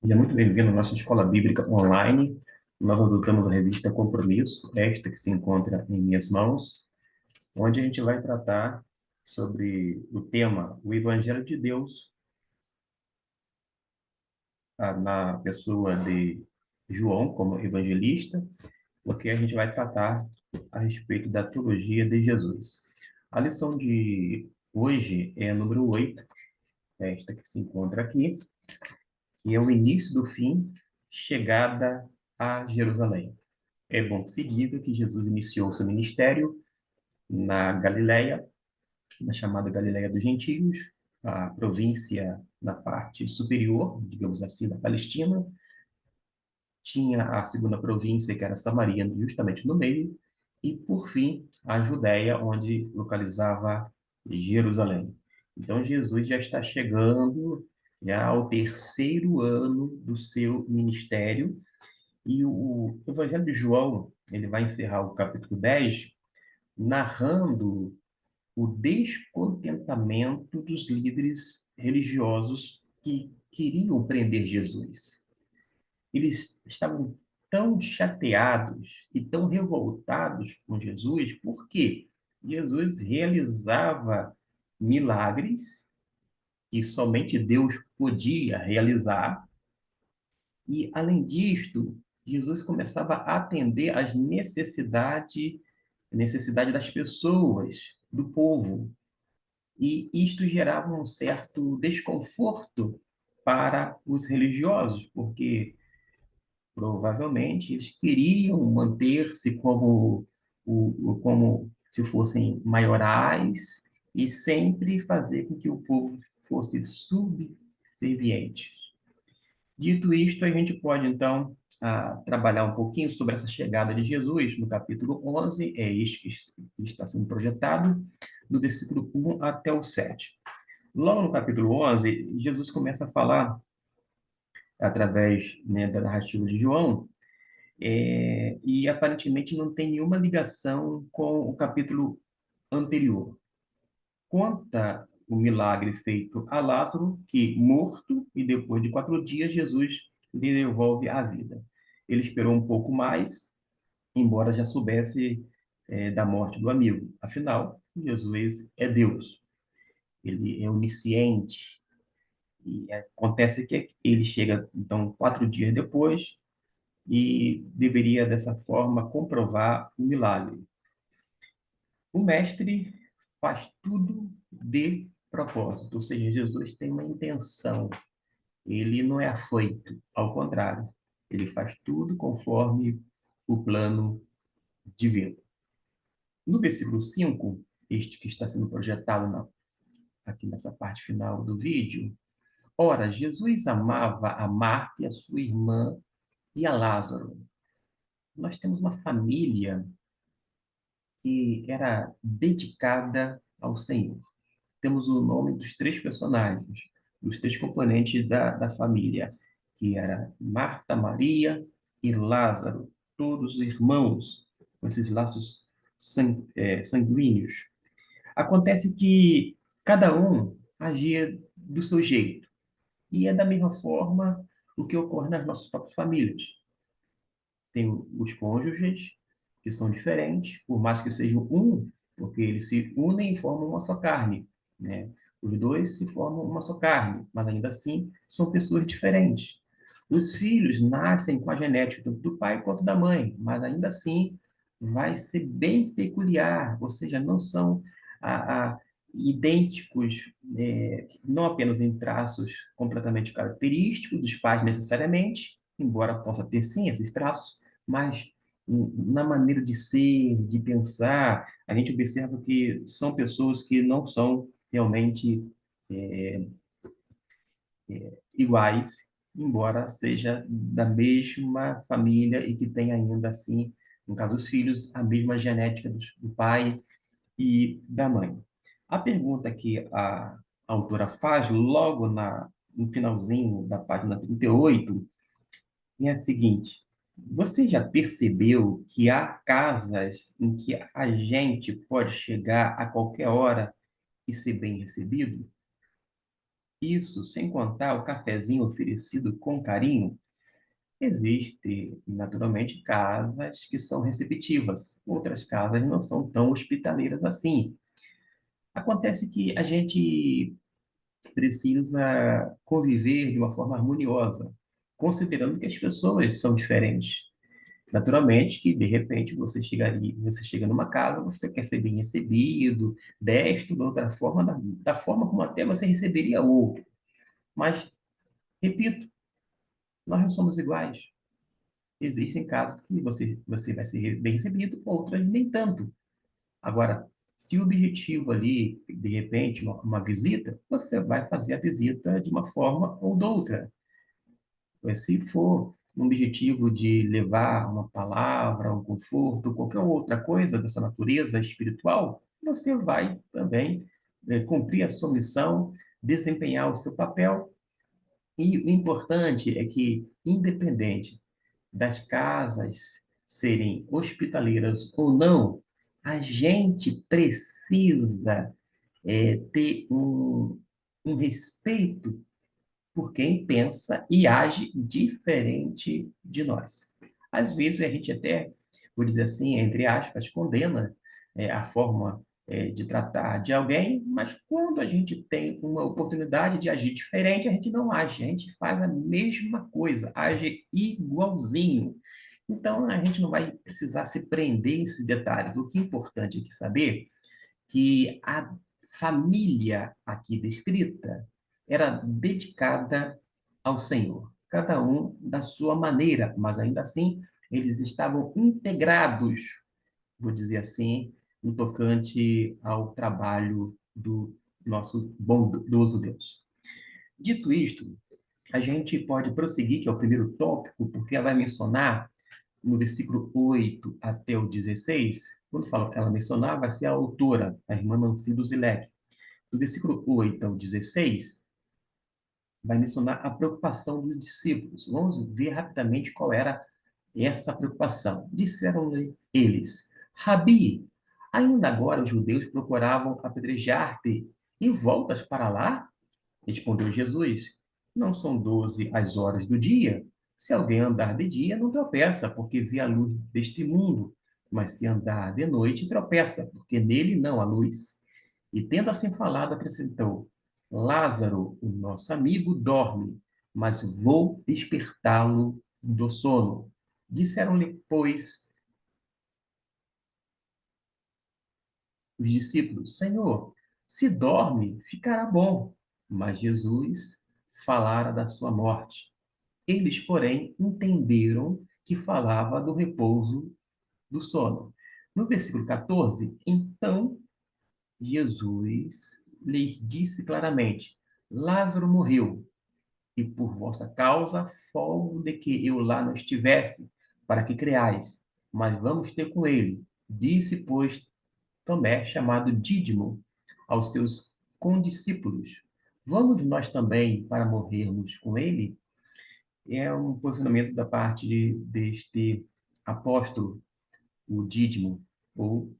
Seja muito bem-vindo à nossa Escola Bíblica Online. Nós adotamos a revista Compromisso, esta que se encontra em minhas mãos, onde a gente vai tratar sobre o tema o Evangelho de Deus, na pessoa de João como evangelista, porque a gente vai tratar a respeito da teologia de Jesus. A lição de hoje é a número 8, esta que se encontra aqui, que é o início do fim, chegada a Jerusalém. É bom que se diga que Jesus iniciou seu ministério na Galileia, na chamada Galileia dos Gentios, a província na parte superior, digamos assim, da Palestina. Tinha a segunda província, que era Samaria, justamente no meio. E, por fim, a Judéia, onde localizava Jerusalém. Então, Jesus já está chegando já ao terceiro ano do seu ministério. E o Evangelho de João, ele vai encerrar o capítulo 10 narrando o descontentamento dos líderes religiosos que queriam prender Jesus. Eles estavam tão chateados e tão revoltados com Jesus, porque Jesus realizava milagres que somente Deus podia realizar, e, além disto, Jesus começava a atender às necessidade das pessoas, do povo. E isto gerava um certo desconforto para os religiosos, porque provavelmente eles queriam manter-se como se fossem maiorais e sempre fazer com que o povo fosse subserviente. Dito isto, a gente pode, então, trabalhar um pouquinho sobre essa chegada de Jesus no capítulo 11, é isso que está sendo projetado, do versículo 1 até o 7. Logo no capítulo 11, Jesus começa a falar, através, né, da narrativa de João, e aparentemente não tem nenhuma ligação com o capítulo anterior. Conta o milagre feito a Lázaro, que, morto, e depois de 4 dias, Jesus lhe devolve a vida. Ele esperou um pouco mais, embora já soubesse, da morte do amigo. Afinal, Jesus é Deus, ele é onisciente. E acontece que ele chega, então, 4 dias depois, e deveria, dessa forma, comprovar o milagre. O mestre faz tudo de propósito, ou seja, Jesus tem uma intenção, ele não é afoito, ao contrário, ele faz tudo conforme o plano divino. No versículo 5, este que está sendo projetado aqui nessa parte final do vídeo, ora, Jesus amava a Marta e a sua irmã e a Lázaro. Nós temos uma família que era dedicada ao Senhor. Temos o nome dos três personagens, dos três componentes da família, que era Marta, Maria e Lázaro, todos irmãos, com esses laços sanguíneos. Acontece que cada um agia do seu jeito, e é da mesma forma o que ocorre nas nossas próprias famílias. Tem os cônjuges, que são diferentes, por mais que sejam um, porque eles se unem e formam uma só carne, né? Os dois se formam uma só carne, mas ainda assim são pessoas diferentes. Os filhos nascem com a genética tanto do pai quanto da mãe, mas ainda assim vai ser bem peculiar, ou seja, não são idênticos, não apenas em traços completamente característicos dos pais necessariamente, embora possa ter sim esses traços, mas na maneira de ser, de pensar, a gente observa que são pessoas que não são realmente é, iguais, embora seja da mesma família e que tenha ainda assim, no caso dos filhos, a mesma genética do pai e da mãe. A pergunta que a autora faz logo no finalzinho da página 38 é a seguinte: você já percebeu que há casas em que a gente pode chegar a qualquer hora e ser bem recebido? Isso sem contar o cafezinho oferecido com carinho. Existe, naturalmente, casas que são receptivas, outras casas não são tão hospitaleiras assim. Acontece que a gente precisa conviver de uma forma harmoniosa, considerando que as pessoas são diferentes. Naturalmente que, de repente, você chega numa casa, você quer ser bem recebido, desta ou outra forma, da forma como até você receberia outro. Mas, repito, nós não somos iguais. Existem casas que você vai ser bem recebido, outras nem tanto. Agora, se o objetivo ali, de repente, uma visita, você vai fazer a visita de uma forma ou de outra. Mas se for um objetivo de levar uma palavra, um conforto, qualquer outra coisa dessa natureza espiritual, você vai também cumprir a sua missão, desempenhar o seu papel. E o importante é que, independente das casas serem hospitaleiras ou não, a gente precisa ter um respeito por quem pensa e age diferente de nós. Às vezes a gente até, por dizer assim, entre aspas, condena a forma de tratar de alguém, mas quando a gente tem uma oportunidade de agir diferente, a gente não age, a gente faz a mesma coisa, age igualzinho. Então a gente não vai precisar se prender nesses detalhes. O que é importante aqui saber que a família aqui descrita era dedicada ao Senhor, cada um da sua maneira, mas ainda assim eles estavam integrados, vou dizer assim, no tocante ao trabalho do nosso bondoso Deus. Dito isto, a gente pode prosseguir, que é o primeiro tópico, porque ela vai mencionar no versículo 8 até o 16, quando fala ela mencionar, vai ser a autora, a irmã Nancy do Zilek. Do versículo 8 ao 16, vai mencionar a preocupação dos discípulos. Vamos ver rapidamente qual era essa preocupação. Disseram-lhe eles: Rabi, ainda agora os judeus procuravam apedrejar-te e voltas para lá? Respondeu Jesus: Não são 12 as horas do dia? Se alguém andar de dia, não tropeça, porque vê a luz deste mundo. Mas se andar de noite, tropeça, porque nele não há luz. E tendo assim falado, acrescentou: Lázaro, o nosso amigo, dorme, mas vou despertá-lo do sono. Disseram-lhe, pois, os discípulos: Senhor, se dorme, ficará bom. Mas Jesus falara da sua morte. Eles, porém, entenderam que falava do repouso do sono. No versículo 14, então Jesus lhes disse claramente: Lázaro morreu, e por vossa causa folgo de que eu lá não estivesse, para que creais. Mas vamos ter com ele. Disse, pois, Tomé, chamado Dídimo, aos seus condiscípulos: Vamos nós também para morrermos com ele? É um posicionamento da parte deste apóstolo, o Dídimo, ou,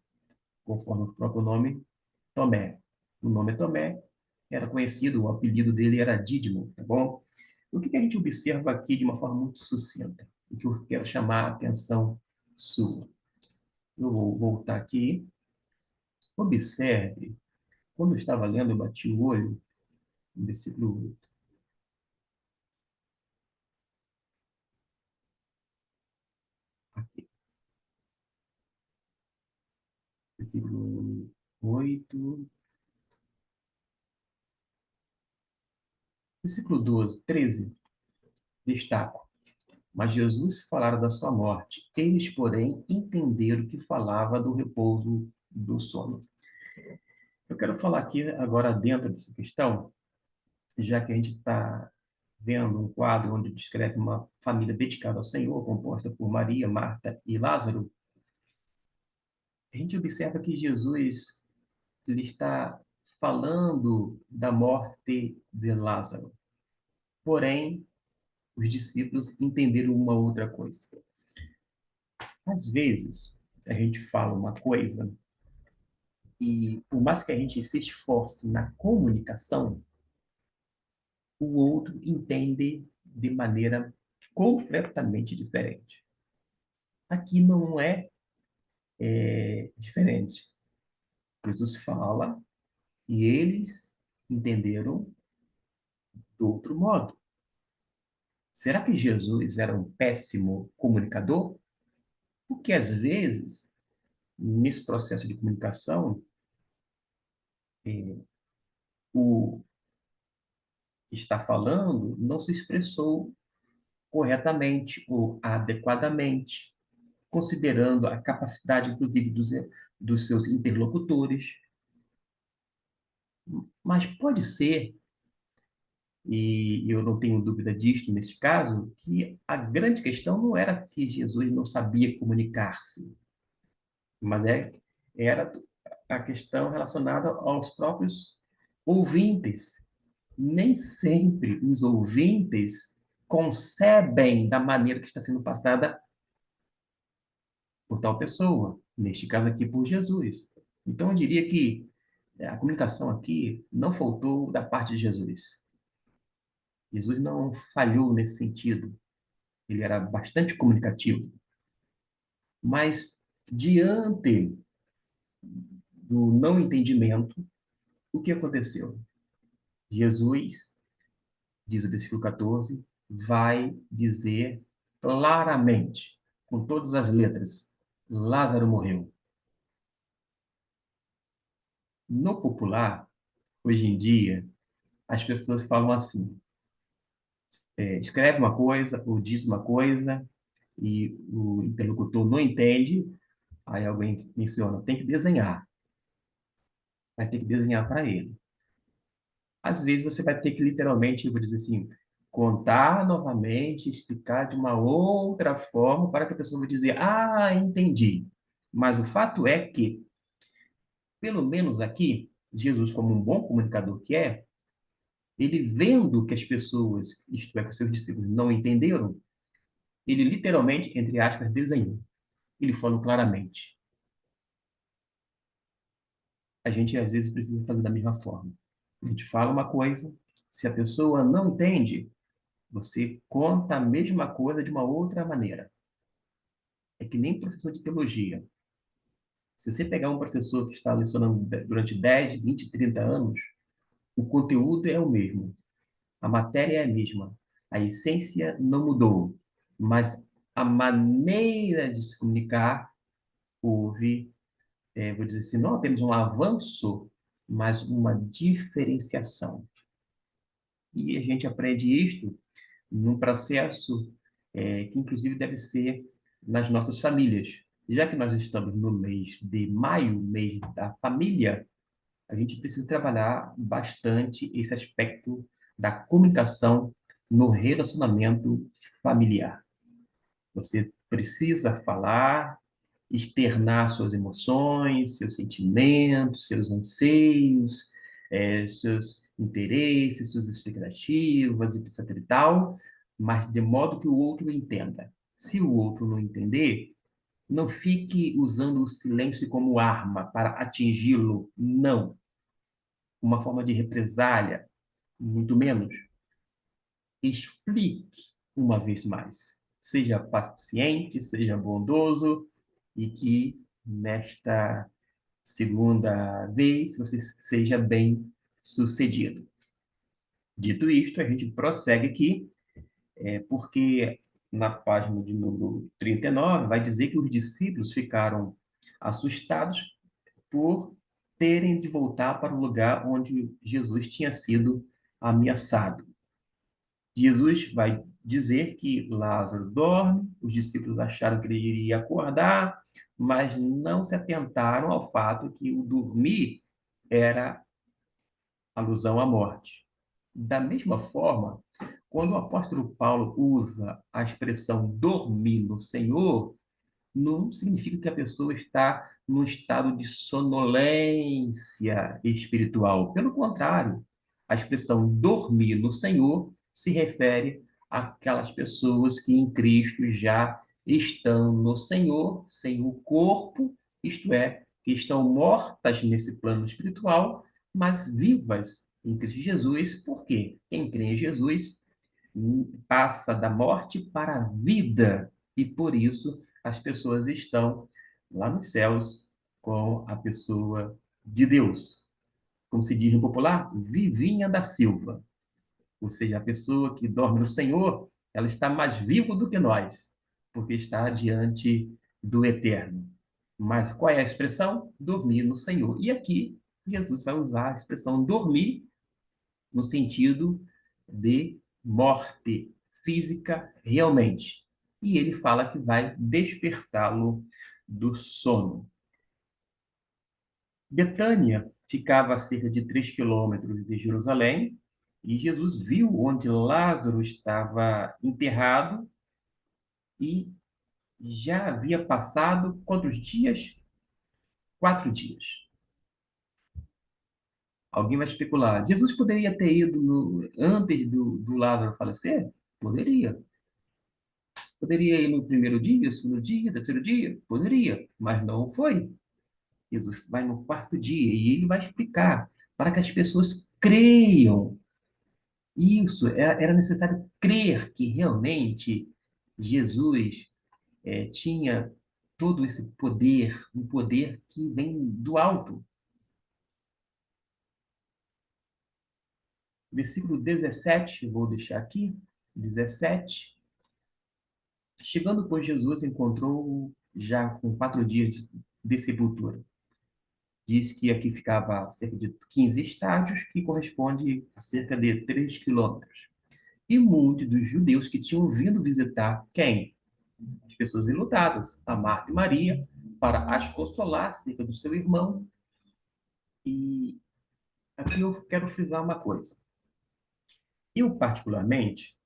conforme o próprio nome, Tomé. O nome é Tomé, era conhecido, o apelido dele era Dídimo, tá bom? O que que a gente observa aqui de uma forma muito sucinta? O que eu quero chamar a atenção sua. Eu vou voltar aqui. Observe, quando eu estava lendo, eu bati o olho no versículo 8. Aqui, versículo 8. Versículo 12, 13. Destaco. Mas Jesus falara da sua morte. Eles, porém, entenderam que falava do repouso do sono. Eu quero falar aqui agora dentro dessa questão, já que a gente está vendo um quadro onde descreve uma família dedicada ao Senhor, composta por Maria, Marta e Lázaro, a gente observa que Jesus ele está falando da morte de Lázaro. Porém, os discípulos entenderam uma outra coisa. Às vezes, a gente fala uma coisa e, por mais que a gente se esforce na comunicação, o outro entende de maneira completamente diferente. Aqui não é diferente. Jesus fala e eles entenderam do outro modo. Será que Jesus era um péssimo comunicador? Porque às vezes, nesse processo de comunicação, o que está falando não se expressou corretamente ou adequadamente, considerando a capacidade, inclusive, dos seus interlocutores. Mas pode ser, e eu não tenho dúvida disto nesse caso, que a grande questão não era que Jesus não sabia comunicar-se, mas era a questão relacionada aos próprios ouvintes. Nem sempre os ouvintes concebem da maneira que está sendo passada por tal pessoa, neste caso aqui por Jesus. Então eu diria que a comunicação aqui não faltou da parte de Jesus. Jesus não falhou nesse sentido. Ele era bastante comunicativo. Mas diante do não entendimento, o que aconteceu? Jesus, diz o versículo 14, vai dizer claramente, com todas as letras, Lázaro morreu. No popular, hoje em dia, as pessoas falam assim, escreve uma coisa ou diz uma coisa e o interlocutor não entende, aí alguém menciona, tem que desenhar, vai ter que desenhar para ele. Às vezes você vai ter que literalmente, eu vou dizer assim, contar novamente, explicar de uma outra forma para que a pessoa vai dizer, ah, entendi. Mas o fato é que, pelo menos aqui, Jesus, como um bom comunicador que é, ele vendo que as pessoas, isto é, que os seus discípulos não entenderam, ele literalmente, entre aspas, desenhou. Ele falou claramente. A gente, às vezes, precisa fazer da mesma forma. A gente fala uma coisa, se a pessoa não entende, você conta a mesma coisa de uma outra maneira. É que nem professor de teologia. Se você pegar um professor que está lecionando durante 10, 20, 30 anos, o conteúdo é o mesmo, a matéria é a mesma, a essência não mudou, mas a maneira de se comunicar houve, vou dizer assim, não apenas um avanço, mas uma diferenciação. E a gente aprende isto num processo que, inclusive, deve ser nas nossas famílias. Já que nós estamos no mês de maio, mês da família, a gente precisa trabalhar bastante esse aspecto da comunicação no relacionamento familiar. Você precisa falar, externar suas emoções, seus sentimentos, seus anseios, seus interesses, suas expectativas, etc. e tal, mas de modo que o outro entenda. Se o outro não entender, não fique usando o silêncio como arma para atingi-lo, não. Uma forma de represália, muito menos. Explique uma vez mais. Seja paciente, seja bondoso e que nesta segunda vez você seja bem sucedido. Dito isto, a gente prossegue aqui, porque na página de número 39 vai dizer que os discípulos ficaram assustados por terem de voltar para o lugar onde Jesus tinha sido ameaçado. Jesus vai dizer que Lázaro dorme, os discípulos acharam que ele iria acordar, mas não se atentaram ao fato que o dormir era alusão à morte. Da mesma forma, quando o apóstolo Paulo usa a expressão dormir no Senhor, não significa que a pessoa está num estado de sonolência espiritual. Pelo contrário, a expressão dormir no Senhor se refere àquelas pessoas que em Cristo já estão no Senhor, sem o corpo, isto é, que estão mortas nesse plano espiritual, mas vivas em Cristo Jesus, porque quem crê em Jesus passa da morte para a vida, e por isso as pessoas estão lá nos céus com a pessoa de Deus. Como se diz no popular, Vivinha da Silva. Ou seja, a pessoa que dorme no Senhor, ela está mais viva do que nós, porque está diante do Eterno. Mas qual é a expressão? Dormir no Senhor. E aqui, Jesus vai usar a expressão dormir no sentido de morte física realmente. E ele fala que vai despertá-lo do sono. Betânia ficava a cerca de 3 quilômetros de Jerusalém, e Jesus viu onde Lázaro estava enterrado e já havia passado quantos dias? 4 dias. Alguém vai especular. Jesus poderia ter ido antes do Lázaro falecer? Poderia. Poderia ir no primeiro dia, segundo dia, terceiro dia? Poderia, mas não foi. Jesus vai no quarto dia e ele vai explicar para que as pessoas creiam. Isso, era necessário crer que realmente Jesus tinha todo esse poder, um poder que vem do alto. Versículo 17, vou deixar aqui, 17. Chegando, pois, Jesus encontrou já com 4 dias de sepultura. Diz que aqui ficava cerca de 15 estádios, que corresponde a cerca de 3 quilômetros. E muitos dos judeus que tinham vindo visitar quem? As pessoas enlutadas, a Marta e Maria, para as consolar acerca do seu irmão. E aqui eu quero frisar uma coisa. Eu, particularmente,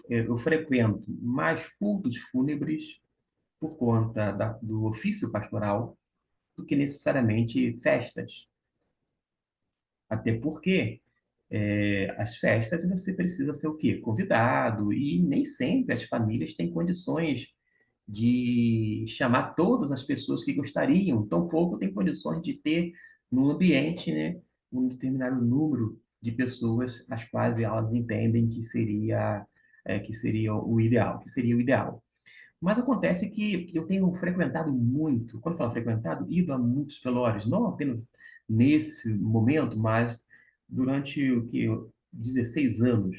eu frequento mais cultos fúnebres por conta do ofício pastoral do que necessariamente festas. Até porque as festas você precisa ser o quê? Convidado, e nem sempre as famílias têm condições de chamar todas as pessoas que gostariam, tampouco tem condições de ter no ambiente, né, um determinado número de pessoas as quais elas entendem que seria o ideal, que seria o ideal. Mas acontece que eu tenho frequentado muito, quando eu falo frequentado, ido a muitos velórios, não apenas nesse momento, mas durante o que 16 anos,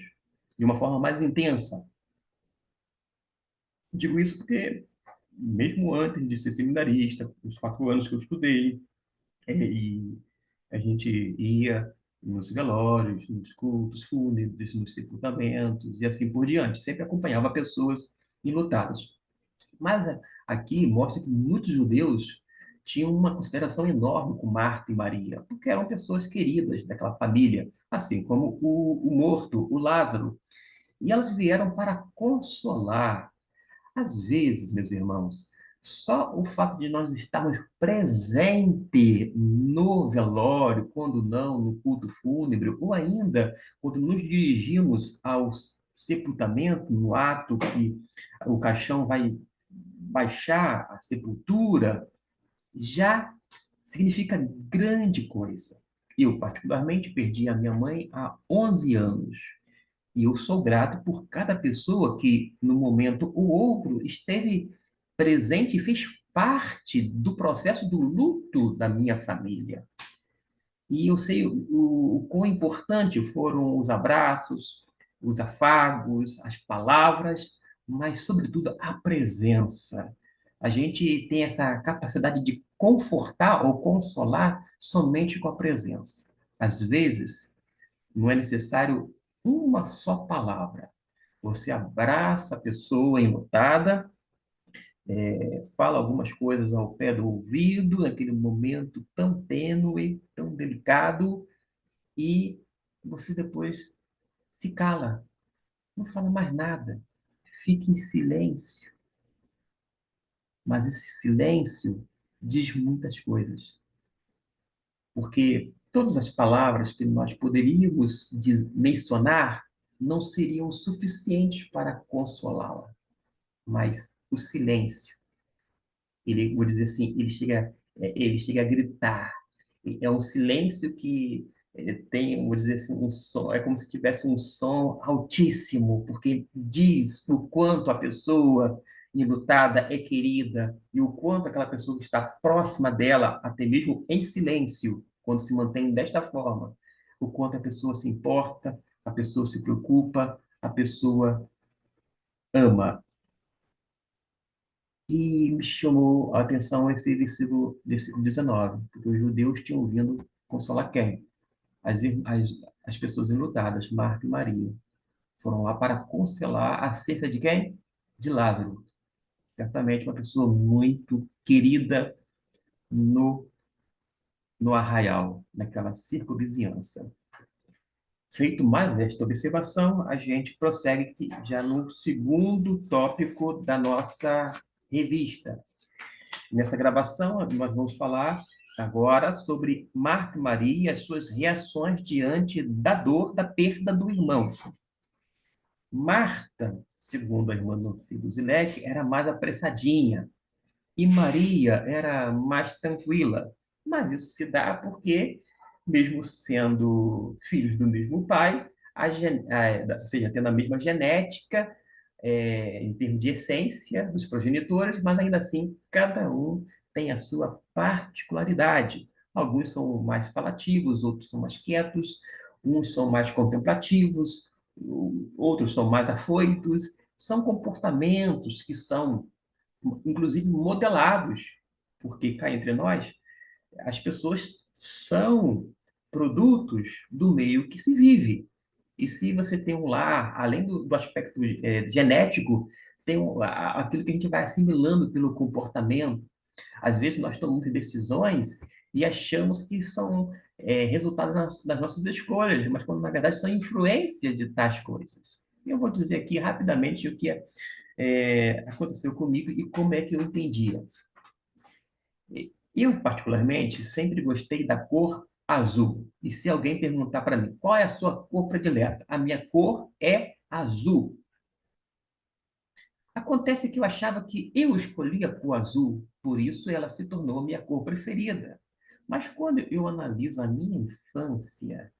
de uma forma mais intensa. Digo isso porque, mesmo antes de ser seminarista, os 4 anos que eu estudei, e a gente ia nos velórios, nos cultos fúnebres, nos sepultamentos e assim por diante, sempre acompanhava pessoas enlutadas. Mas aqui mostra que muitos judeus tinham uma consideração enorme com Marta e Maria, porque eram pessoas queridas daquela família, assim como o morto, o Lázaro. E elas vieram para consolar. Às vezes, meus irmãos, só o fato de nós estarmos presente no velório, quando não no culto fúnebre, ou ainda quando nos dirigimos ao sepultamento, no ato que o caixão vai baixar a sepultura, já significa grande coisa. Eu, particularmente, perdi a minha mãe há 11 anos. E eu sou grato por cada pessoa que, no momento ou outro, esteve presente e fez parte do processo do luto da minha família. E eu sei o quão importante foram os abraços, os afagos, as palavras, mas, sobretudo, a presença. A gente tem essa capacidade de confortar ou consolar somente com a presença. Às vezes, não é necessário uma só palavra. Você abraça a pessoa enlutada, fala algumas coisas ao pé do ouvido, naquele momento tão tênue, tão delicado, e você depois se cala, não fala mais nada, fica em silêncio. Mas esse silêncio diz muitas coisas, porque todas as palavras que nós poderíamos mencionar não seriam suficientes para consolá-la, mas o silêncio, vou dizer assim, ele chega a gritar. É um silêncio que tem, vamos dizer assim, um som, é como se tivesse um som altíssimo, porque diz o quanto a pessoa enlutada é querida e o quanto aquela pessoa que está próxima dela, até mesmo em silêncio, quando se mantém desta forma, o quanto a pessoa se importa, a pessoa se preocupa, a pessoa ama. E me chamou a atenção esse versículo 19, porque os judeus tinham vindo consolar quem? As pessoas enlutadas, Marta e Maria, foram lá para consolar acerca de quem? De Lázaro. Certamente uma pessoa muito querida no, no arraial, naquela circunvizinhança. Feito mais esta observação, a gente prossegue aqui já no segundo tópico da nossa revista. Nessa gravação, nós vamos falar agora sobre Marta e Maria e as suas reações diante da dor da perda do irmão. Marta, segundo a irmã do filho Zileque, era mais apressadinha e Maria era mais tranquila. Mas isso se dá porque, mesmo sendo filhos do mesmo pai, ou seja, tendo a mesma genética, em termos de essência dos progenitores, mas ainda assim cada um tem a sua particularidade. Alguns são mais falativos, outros são mais quietos, uns são mais contemplativos, outros são mais afoitos. São comportamentos que são inclusive modelados, porque cá entre nós, as pessoas são produtos do meio que se vive. E se você tem um lar, além do aspecto genético, tem aquilo que a gente vai assimilando pelo comportamento. Às vezes nós tomamos decisões e achamos que são resultado das nossas escolhas, mas quando na verdade são influência de tais coisas. E eu vou dizer aqui rapidamente o que aconteceu comigo e como é que eu entendia. Eu, particularmente, sempre gostei da cor azul. E se alguém perguntar para mim qual é a sua cor predileta, a minha cor é azul. Acontece que eu achava que eu escolhi a cor azul, por isso ela se tornou a minha cor preferida. Mas quando eu analiso a minha infância,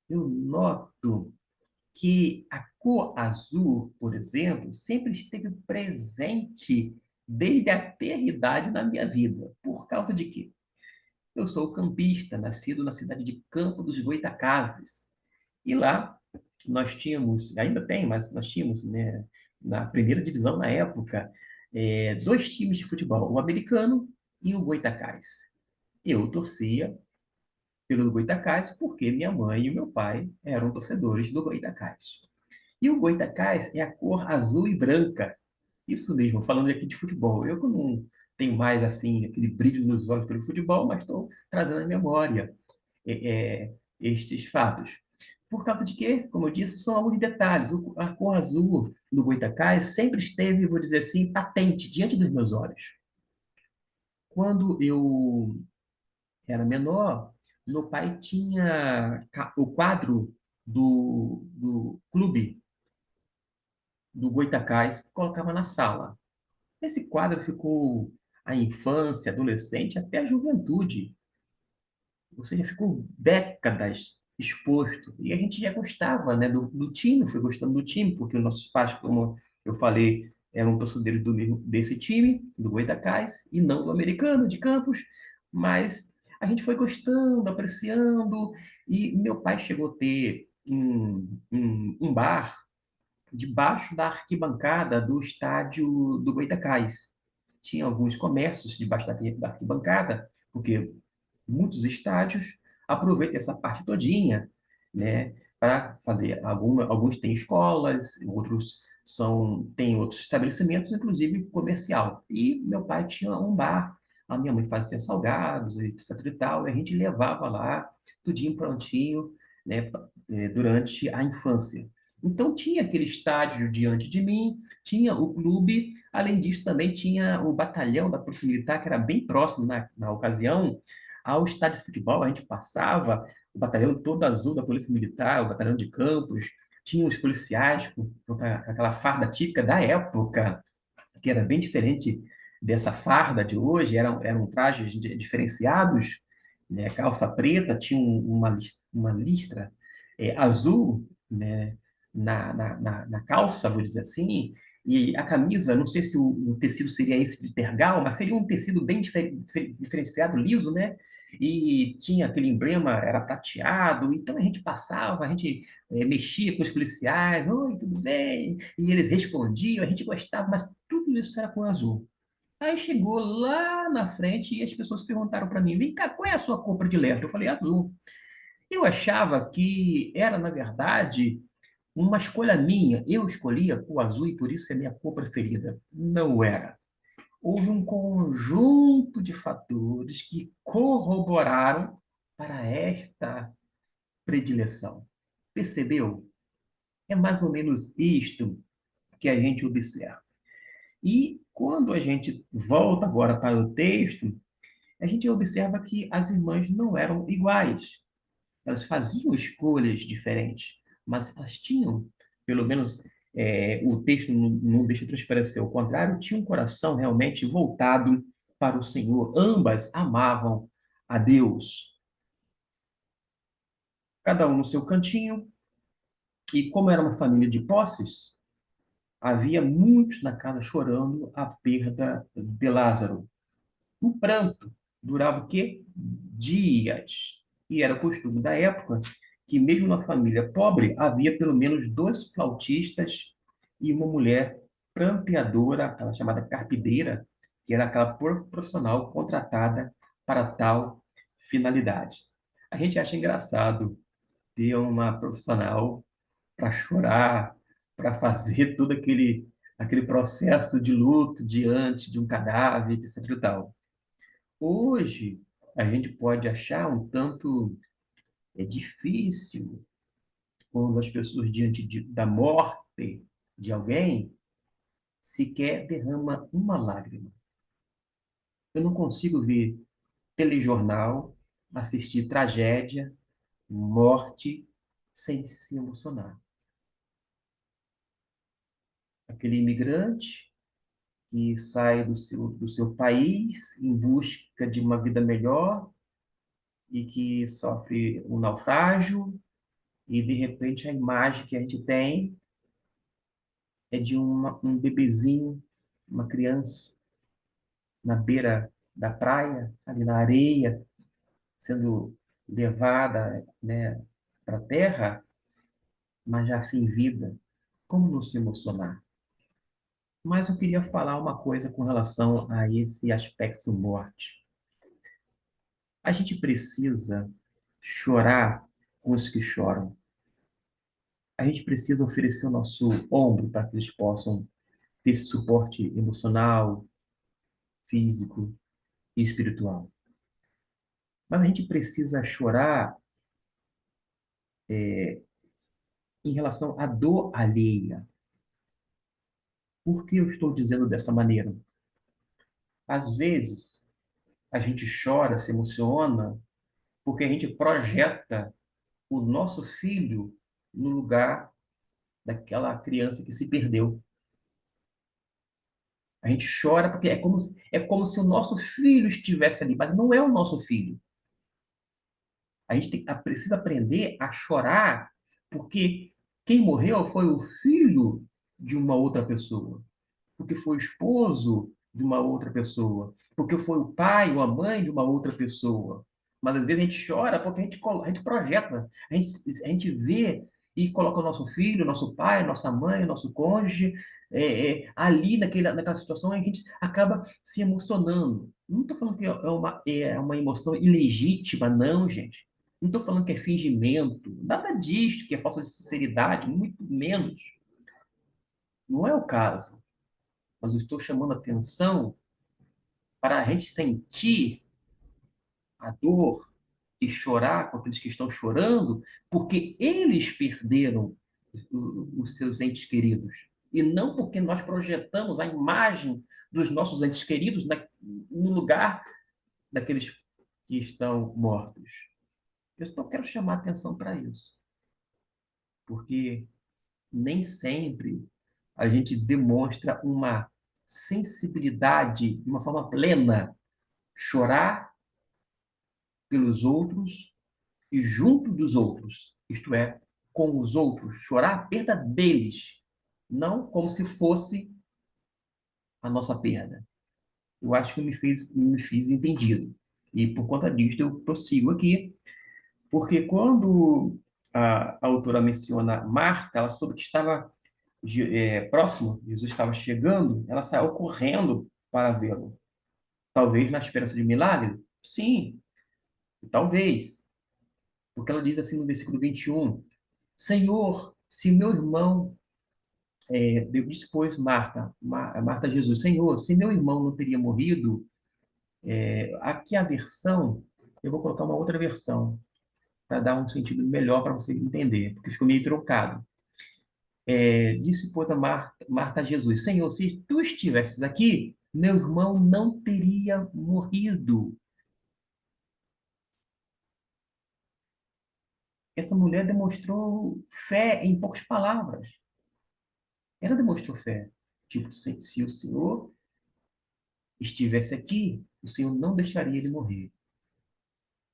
eu noto que a cor azul, por exemplo, sempre esteve presente desde a eternidade na minha vida. Por causa de quê? Eu sou campista, nascido na cidade de Campo dos Goytacazes. E lá nós tínhamos, ainda tem, mas nós tínhamos, né, na primeira divisão na época, dois times de futebol, o americano e o Goytacás. Eu torcia pelo Goytacás porque minha mãe e meu pai eram torcedores do Goytacás. E o Goytacás é a cor azul e branca. Isso mesmo, falando aqui de futebol. Eu que não tenho mais assim aquele brilho nos olhos pelo futebol, mas estou trazendo à memória estes fatos. Por causa de quê? Como eu disse, são alguns detalhes. A cor azul do Goytacás sempre esteve, vou dizer assim, patente diante dos meus olhos. Quando eu era menor, meu pai tinha o quadro do clube do Goytacás que colocava na sala. Esse quadro ficou a infância, adolescente, até a juventude. Ou seja, ficou décadas exposto. E a gente já gostava, né, do time, foi gostando do time, porque os nossos pais, como eu falei, eram torcedores desse time, do Goytacás, e não do americano, de Campos. Mas a gente foi gostando, apreciando, e meu pai chegou a ter um bar debaixo da arquibancada do estádio do Goytacás. Tinha alguns comércios debaixo da arquibancada, porque muitos estádios aproveitam essa parte todinha, né, para fazer alguns têm escolas, outros têm outros estabelecimentos, inclusive comercial. E meu pai tinha um bar, a minha mãe fazia salgados, etc e tal, e a gente levava lá tudinho prontinho, né, durante a infância. Então tinha aquele estádio diante de mim, tinha o clube, além disso também tinha o batalhão da Polícia Militar, que era bem próximo na ocasião, ao estádio de futebol. A gente passava, o batalhão todo azul da Polícia Militar, o batalhão de Campos, tinha os policiais com aquela farda típica da época, que era bem diferente dessa farda de hoje, eram trajes diferenciados, né? Calça preta, tinha uma listra azul, né, na calça, vou dizer assim, e a camisa, não sei se o tecido seria esse de tergal, mas seria um tecido bem diferenciado, liso, né? E tinha aquele emblema, era prateado, então a gente passava, a gente mexia com os policiais, oi, tudo bem? E eles respondiam, a gente gostava, mas tudo isso era com azul. Aí chegou lá na frente e as pessoas perguntaram para mim, vem cá, qual é a sua cor predileta? Eu falei, azul. Eu achava que era, na verdade, uma escolha minha. Eu escolhia o azul e por isso é minha cor preferida. Não era. Houve um conjunto de fatores que corroboraram para esta predileção. Percebeu? É mais ou menos isto que a gente observa. E quando a gente volta agora para o texto, a gente observa que as irmãs não eram iguais. Elas faziam escolhas diferentes, mas elas tinham, pelo menos o texto não deixa transparecer, ao contrário, tinha um coração realmente voltado para o Senhor. Ambas amavam a Deus, cada um no seu cantinho, e como era uma família de posses, havia muitos na casa chorando a perda de Lázaro. O pranto durava o quê? Dias. E era costume da época que, mesmo na família pobre, havia pelo menos dois flautistas e uma mulher pranteadora, aquela chamada carpideira, que era aquela profissional contratada para tal finalidade. A gente acha engraçado ter uma profissional para chorar, para fazer todo aquele processo de luto diante de um cadáver, etc. e tal. Hoje, a gente pode achar um tanto difícil quando as pessoas, diante da morte de alguém, sequer derrama uma lágrima. Eu não consigo ver telejornal, assistir tragédia, morte, sem se emocionar. Aquele imigrante que sai do seu país em busca de uma vida melhor e que sofre um naufrágio, e de repente a imagem que a gente tem é de um bebezinho, uma criança, na beira da praia, ali na areia, sendo levada, né, para a terra, mas já sem vida. Como não se emocionar? Mas eu queria falar uma coisa com relação a esse aspecto morte. A gente precisa chorar com os que choram. A gente precisa oferecer o nosso ombro para que eles possam ter esse suporte emocional, físico e espiritual. Mas a gente precisa chorar em relação à dor alheia. Por que eu estou dizendo dessa maneira? Às vezes, a gente chora, se emociona, porque a gente projeta o nosso filho no lugar daquela criança que se perdeu. A gente chora porque é como se o nosso filho estivesse ali, mas não é o nosso filho. A gente precisa aprender a chorar, porque quem morreu foi o filho de uma outra pessoa, porque foi o esposo de uma outra pessoa, porque foi o pai ou a mãe de uma outra pessoa. Mas às vezes a gente chora porque a gente projeta, a gente vê e coloca o nosso filho, nosso pai, nossa mãe, nosso cônjuge ali naquela situação e a gente acaba se emocionando. Não estou falando que é uma emoção ilegítima, não, gente. Não estou falando que é fingimento, nada disso, que é falta de sinceridade, muito menos. Não é o caso. Mas eu estou chamando a atenção para a gente sentir a dor e chorar com aqueles que estão chorando, porque eles perderam os seus entes queridos. E não porque nós projetamos a imagem dos nossos entes queridos no lugar daqueles que estão mortos. Eu só quero chamar a atenção para isso, porque nem sempre a gente demonstra uma sensibilidade de uma forma plena, chorar pelos outros e junto dos outros, isto é, com os outros, chorar a perda deles, não como se fosse a nossa perda. Eu acho que eu me fiz entendido. E por conta disso eu prossigo aqui, porque quando a autora menciona Marta, ela soube que estava próximo, Jesus estava chegando, ela saiu correndo para vê-lo. Talvez na esperança de milagre? Sim, talvez. Porque ela diz assim no versículo 21, Senhor, se meu irmão, disse, pois, Marta a Jesus, Senhor, se meu irmão não teria morrido, aqui a versão, eu vou colocar uma outra versão, para dar um sentido melhor para você entender, porque ficou meio trocado. Disse, pois, Marta a Jesus, Senhor, se tu estivesses aqui, meu irmão não teria morrido. Essa mulher demonstrou fé em poucas palavras. Ela demonstrou fé. Tipo, se o Senhor estivesse aqui, o Senhor não deixaria ele morrer.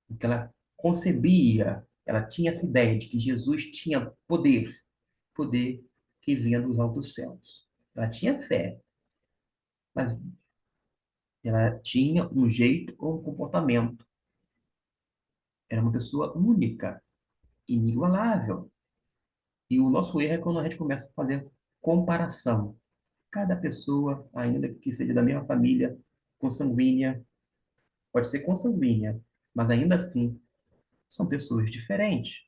Porque ela concebia, ela tinha essa ideia de que Jesus tinha poder, poder que vinha dos altos céus. Ela tinha fé, mas ela tinha um jeito ou um comportamento. Era uma pessoa única, inigualável. E o nosso erro é quando a gente começa a fazer comparação. Cada pessoa, ainda que seja da mesma família, consanguínea, pode ser consanguínea, mas ainda assim são pessoas diferentes.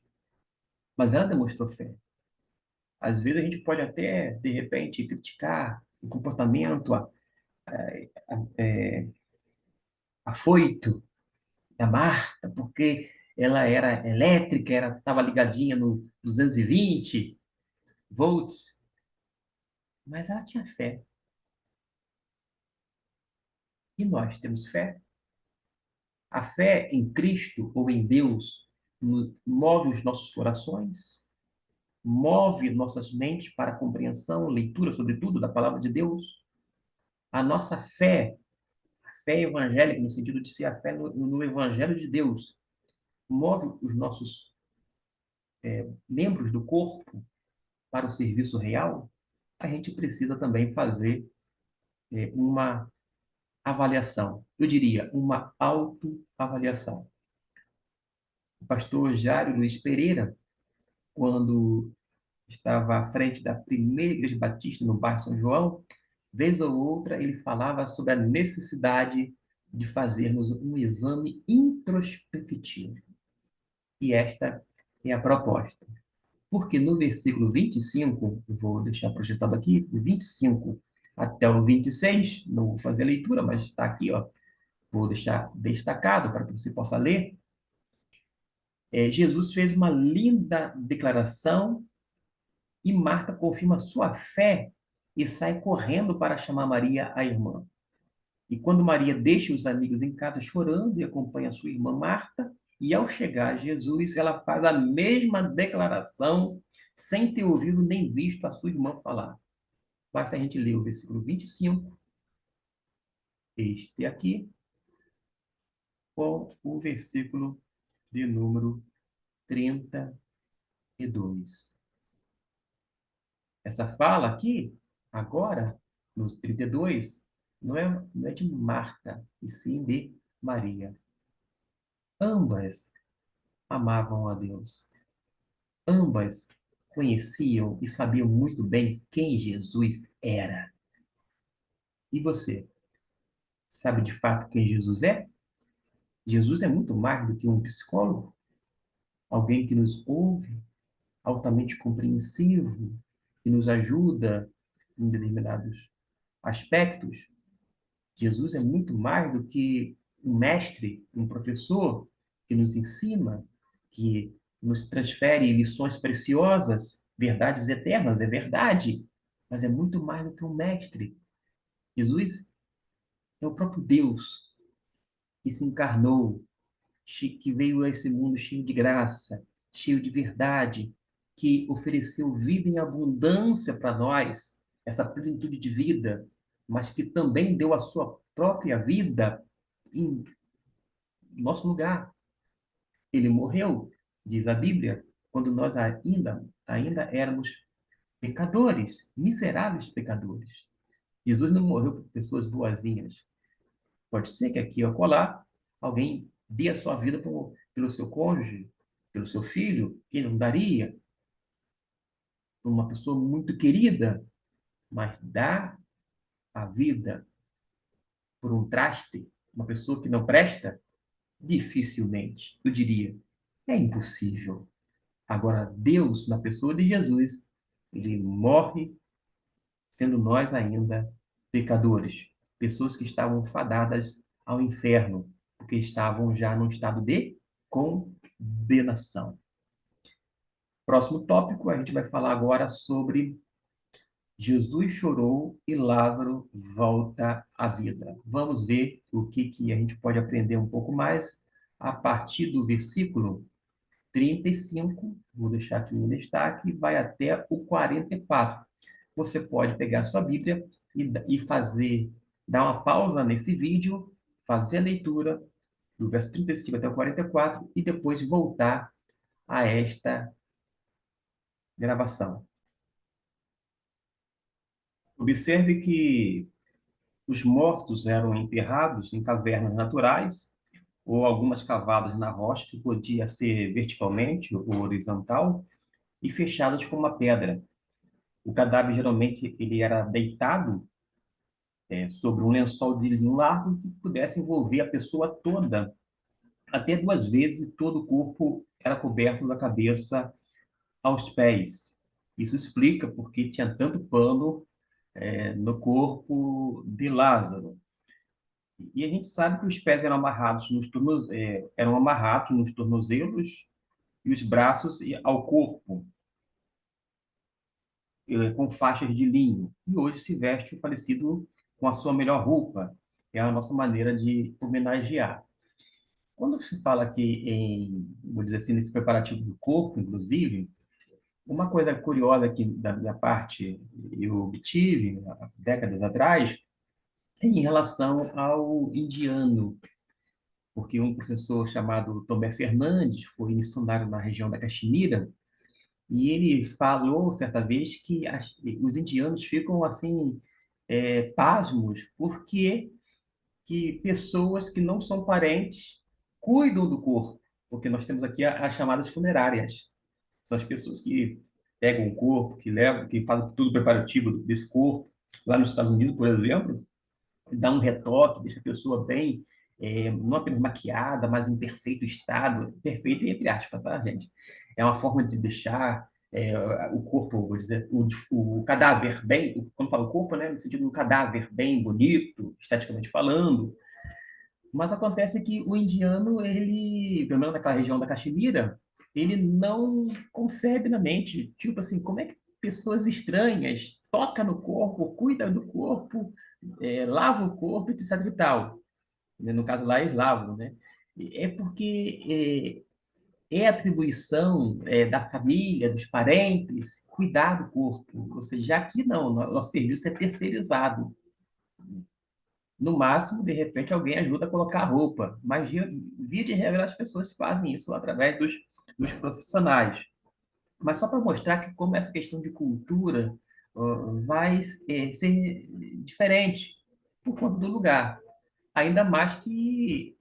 Mas ela demonstrou fé. Às vezes a gente pode até, de repente, criticar o comportamento afoito da Marta, porque ela era elétrica, estava ligadinha no 220 volts, mas ela tinha fé. E nós temos fé? A fé em Cristo ou em Deus move os nossos corações, move nossas mentes para a compreensão, leitura, sobretudo, da palavra de Deus. A nossa fé, a fé evangélica, no sentido de ser a fé no Evangelho de Deus, move os nossos membros do corpo para o serviço real. A gente precisa também fazer uma avaliação. Eu diria, uma autoavaliação. O pastor Jário Luiz Pereira, quando estava à frente da primeira igreja batista no bairro São João, vez ou outra ele falava sobre a necessidade de fazermos um exame introspectivo. E esta é a proposta. Porque no versículo 25, eu vou deixar projetado aqui, do 25 até o 26, não vou fazer a leitura, mas está aqui, ó, vou deixar destacado para que você possa ler. Jesus fez uma linda declaração e Marta confirma sua fé e sai correndo para chamar Maria, a irmã. E quando Maria deixa os amigos em casa chorando e acompanha sua irmã Marta, e ao chegar a Jesus, ela faz a mesma declaração, sem ter ouvido nem visto a sua irmã falar. Basta a gente ler o versículo 25, este aqui, com o versículo de número 32. Essa fala aqui, agora, no 32, não é de Marta, e sim de Maria. Ambas amavam a Deus. Ambas conheciam e sabiam muito bem quem Jesus era. E você, sabe de fato quem Jesus é? Jesus é muito mais do que um psicólogo, alguém que nos ouve, altamente compreensivo, que nos ajuda em determinados aspectos. Jesus é muito mais do que um mestre, um professor que nos ensina, que nos transfere lições preciosas, verdades eternas, é verdade, mas é muito mais do que um mestre. Jesus é o próprio Deus que se encarnou, que veio a esse mundo cheio de graça, cheio de verdade, que ofereceu vida em abundância para nós, essa plenitude de vida, mas que também deu a sua própria vida em nosso lugar. Ele morreu Diz a Bíblia, quando nós ainda éramos pecadores, miseráveis pecadores. Jesus não morreu por pessoas boazinhas. Pode ser que aqui ou acolá alguém dê a sua vida pelo seu cônjuge, pelo seu filho, que não daria, por uma pessoa muito querida, mas dar a vida por um traste, uma pessoa que não presta, dificilmente, eu diria, é impossível. Agora, Deus, na pessoa de Jesus, ele morre sendo nós ainda pecadores, pessoas que estavam fadadas ao inferno, porque estavam já num estado de condenação. Próximo tópico, a gente vai falar agora sobre Jesus chorou e Lázaro volta à vida. Vamos ver o que a gente pode aprender um pouco mais a partir do versículo 35, vou deixar aqui em destaque, vai até o 44. Você pode pegar a sua Bíblia e fazer, dar uma pausa nesse vídeo, fazer a leitura do verso 35 até o 44 e depois voltar a esta gravação. Observe que os mortos eram enterrados em cavernas naturais ou algumas cavadas na rocha, que podia ser verticalmente ou horizontal, e fechadas com uma pedra. O cadáver geralmente ele era deitado sobre um lençol de linho largo que pudesse envolver a pessoa toda, até duas vezes, e todo o corpo era coberto da cabeça aos pés. Isso explica porque tinha tanto pano no corpo de Lázaro. E a gente sabe que os pés eram amarrados nos tornozelos e os braços ao corpo, com faixas de linho. E hoje se veste o falecido com a sua melhor roupa. É a nossa maneira de homenagear. Quando se fala aqui vou dizer assim, nesse preparativo do corpo, inclusive, uma coisa curiosa que da minha parte eu obtive há décadas atrás é em relação ao indiano, porque um professor chamado Tomé Fernandes foi missionário na região da Caxemira. E ele falou certa vez que os indianos ficam assim, pasmos, porque que pessoas que não são parentes cuidam do corpo, porque nós temos aqui as chamadas funerárias. São as pessoas que pegam o corpo, que levam, que fazem todo o preparativo desse corpo. Lá nos Estados Unidos, por exemplo, dá um retoque, deixa a pessoa bem, não apenas maquiada, mas em perfeito estado, perfeito entre aspas, tá, gente? É uma forma de deixar o corpo, vou dizer, o cadáver bem, quando falo corpo, né, no sentido do cadáver bem bonito, esteticamente falando, mas acontece que o indiano, ele, pelo menos naquela região da Caxemira, ele não concebe na mente, tipo assim, como é que pessoas estranhas tocam no corpo, cuidam do corpo, lavam o corpo, etc e tal. Né? No caso lá, eles lavam, né? É porque atribuição da família, dos parentes, cuidar do corpo. Ou seja, aqui não, nosso serviço é terceirizado. No máximo, de repente, alguém ajuda a colocar a roupa, mas via de regra as pessoas fazem isso através dos profissionais. Mas só para mostrar que como essa questão de cultura vai ser diferente por conta do lugar. Ainda mais que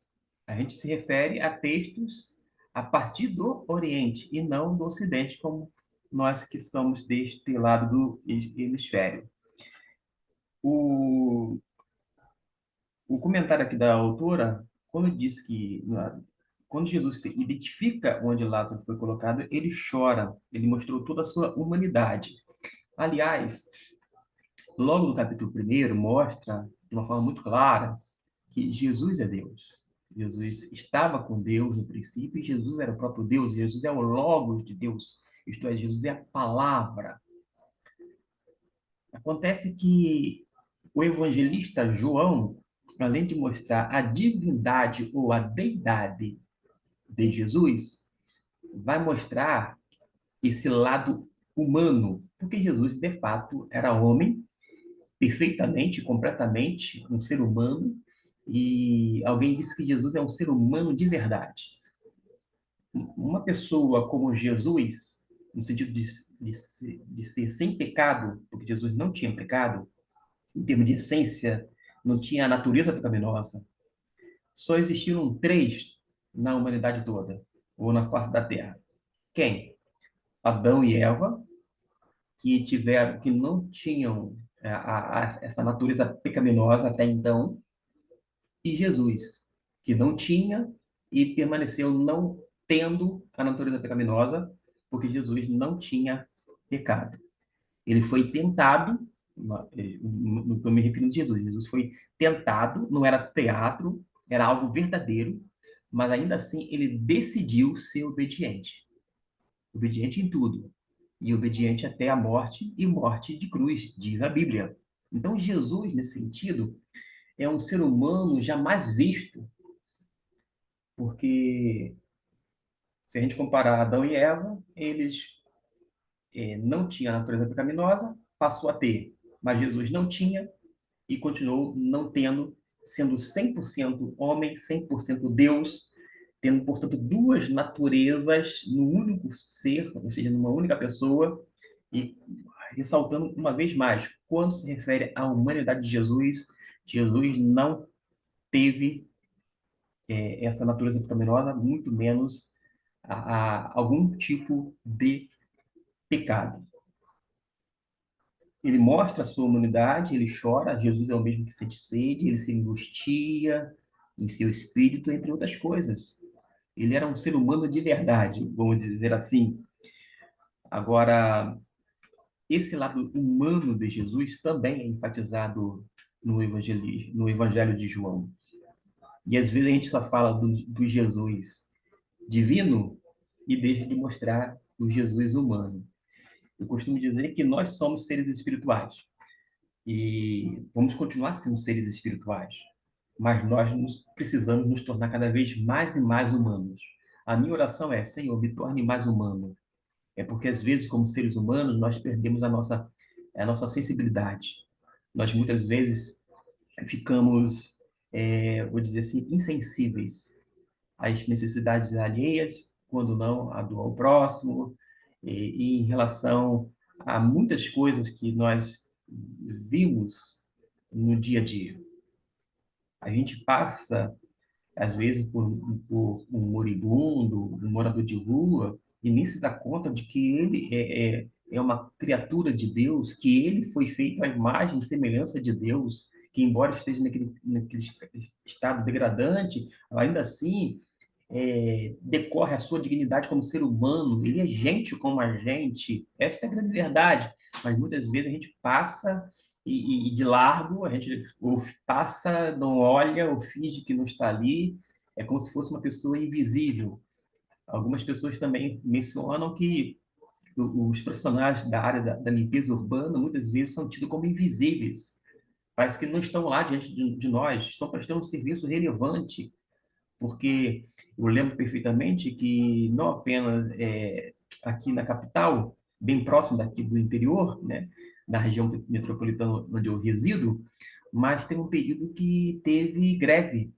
a gente se refere a textos a partir do Oriente e não do Ocidente, como nós que somos deste lado do hemisfério. O, o comentário aqui da autora, quando diz que quando Jesus se identifica onde Lázaro foi colocado, ele chora, ele mostrou toda a sua humanidade. Aliás, logo no capítulo 1 mostra de uma forma muito clara que Jesus é Deus. Jesus estava com Deus no princípio e Jesus era o próprio Deus. Jesus é o Logos de Deus, isto é, Jesus é a palavra. Acontece que o evangelista João, além de mostrar a divindade ou a deidade de Jesus, vai mostrar esse lado humano, porque Jesus, de fato, era homem, perfeitamente, completamente, um ser humano, e alguém disse que Jesus é um ser humano de verdade. uma pessoa como Jesus, no sentido de ser sem pecado, porque Jesus não tinha pecado, em termos de essência, não tinha a natureza pecaminosa, só existiram três na humanidade toda, ou na face da Terra. Quem? Adão e Eva, que não tinham essa natureza pecaminosa até então, e Jesus, que não tinha e permaneceu não tendo a natureza pecaminosa, porque Jesus não tinha pecado. Ele foi tentado, não estou me referindo a Jesus, Jesus foi tentado, não era teatro, era algo verdadeiro, mas ainda assim ele decidiu ser obediente. Obediente em tudo. E obediente até a morte e morte de cruz, diz a Bíblia. Então, Jesus, nesse sentido, é um ser humano jamais visto, porque se a gente comparar Adão e Eva, eles não tinham a natureza pecaminosa, passou a ter, mas Jesus não tinha e continuou não tendo, sendo 100% homem, 100% Deus, tendo, portanto, duas naturezas no único ser, ou seja, numa única pessoa, e ressaltando uma vez mais, quando se refere à humanidade de Jesus, Jesus não teve essa natureza pecaminosa, muito menos algum tipo de pecado. Ele mostra a sua humanidade, ele chora, Jesus é o mesmo que sente sede, ele se angustia em seu espírito, entre outras coisas. Ele era um ser humano de verdade, vamos dizer assim. Agora, esse lado humano de Jesus também é enfatizado no Evangelho de João. E às vezes a gente só fala do Jesus divino e deixa de mostrar o Jesus humano. Eu costumo dizer que nós somos seres espirituais e vamos continuar sendo seres espirituais, mas precisamos nos tornar cada vez mais e mais humanos. A minha oração é: Senhor, me torne mais humano. É porque às vezes, como seres humanos, nós perdemos a nossa sensibilidade. Nós muitas vezes ficamos, vou dizer assim, insensíveis às necessidades alheias, quando não a do ao próximo, e em relação a muitas coisas que nós vimos no dia a dia. A gente passa, às vezes, por um moribundo, um morador de rua, e nem se dá conta de que ele é uma criatura de Deus, que ele foi feito à imagem e semelhança de Deus, que embora esteja naquele estado degradante, ainda assim decorre a sua dignidade como ser humano, ele é gente como a gente, esta é a grande verdade, mas muitas vezes a gente passa e de largo, a gente ou passa, não olha, ou finge que não está ali, é como se fosse uma pessoa invisível. Algumas pessoas também mencionam que os profissionais da área da limpeza urbana muitas vezes são tidos como invisíveis, parece que não estão lá diante de nós, estão prestando um serviço relevante, porque eu lembro perfeitamente que não apenas aqui na capital, bem próximo daqui do interior, né, na região metropolitana onde eu resido, mas tem um período que teve greve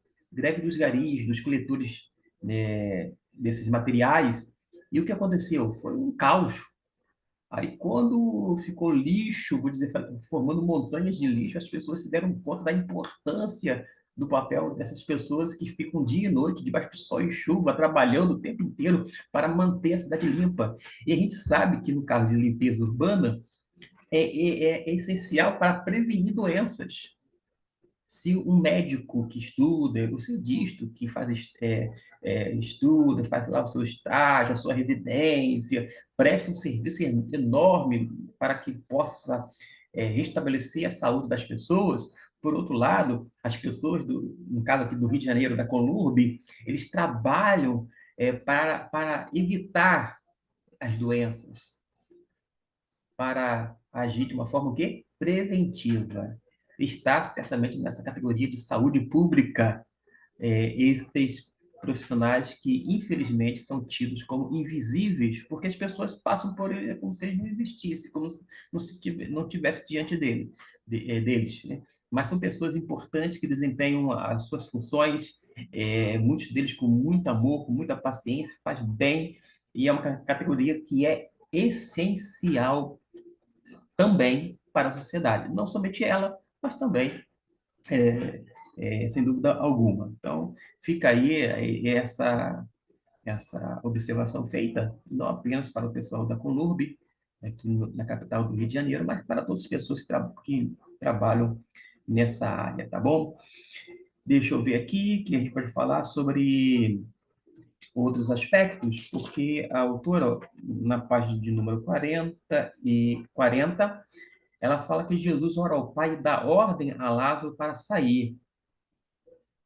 dos garis, dos coletores, né, desses materiais, e o que aconteceu? Foi um caos. Aí, quando ficou lixo, vou dizer, formando montanhas de lixo, as pessoas se deram conta da importância do papel dessas pessoas que ficam dia e noite, debaixo de sol e chuva, trabalhando o tempo inteiro para manter a cidade limpa. E a gente sabe que, no caso de limpeza urbana, é essencial para prevenir doenças. Se um médico que estuda, o cientista que estuda, faz lá o seu estágio, a sua residência, presta um serviço enorme para que possa restabelecer a saúde das pessoas. Por outro lado, as pessoas, no caso aqui do Rio de Janeiro, da Conurb, eles trabalham para evitar as doenças, para agir de uma forma o quê? Preventiva. Está certamente nessa categoria de saúde pública, esses profissionais que, infelizmente, são tidos como invisíveis, porque as pessoas passam por ele como se eles não existissem, como se não tivesse diante deles, né? Mas são pessoas importantes que desempenham as suas funções muitos deles com muito amor, com muita paciência, faz bem, e é uma categoria que é essencial também para a sociedade. Não somente ela, mas também, sem dúvida alguma. Então, fica aí essa observação feita, não apenas para o pessoal da Conurb, aqui na capital do Rio de Janeiro, mas para todas as pessoas que trabalham nessa área, tá bom? Deixa eu ver aqui que a gente pode falar sobre outros aspectos, porque a autora, na página de número 40, ela fala que Jesus ora ao Pai e dá ordem a Lázaro para sair.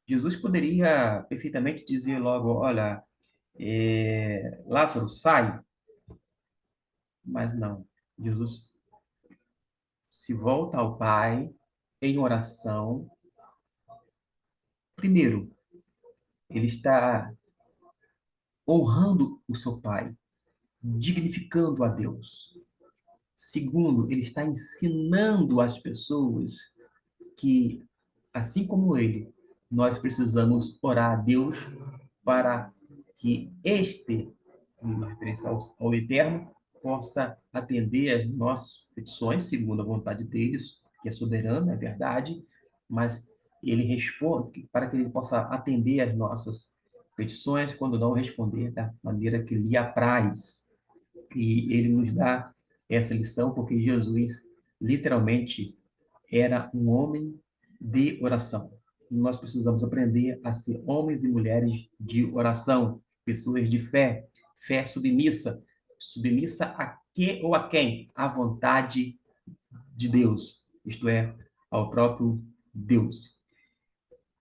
Jesus poderia perfeitamente dizer logo, olha, Lázaro, sai, mas não. Jesus se volta ao Pai em oração. Primeiro, ele está honrando o seu Pai, dignificando a Deus. Segundo, ele está ensinando as pessoas que, assim como ele, nós precisamos orar a Deus para que este, em referência ao Eterno, possa atender às nossas petições, segundo a vontade deles, que é soberana, é verdade, mas ele responde para que ele possa atender às nossas petições, quando não responder da maneira que lhe apraz. E ele nos dá essa lição porque Jesus, literalmente, era um homem de oração. Nós precisamos aprender a ser homens e mulheres de oração, pessoas de fé, fé submissa. Submissa a que ou a quem? À vontade de Deus, isto é, ao próprio Deus.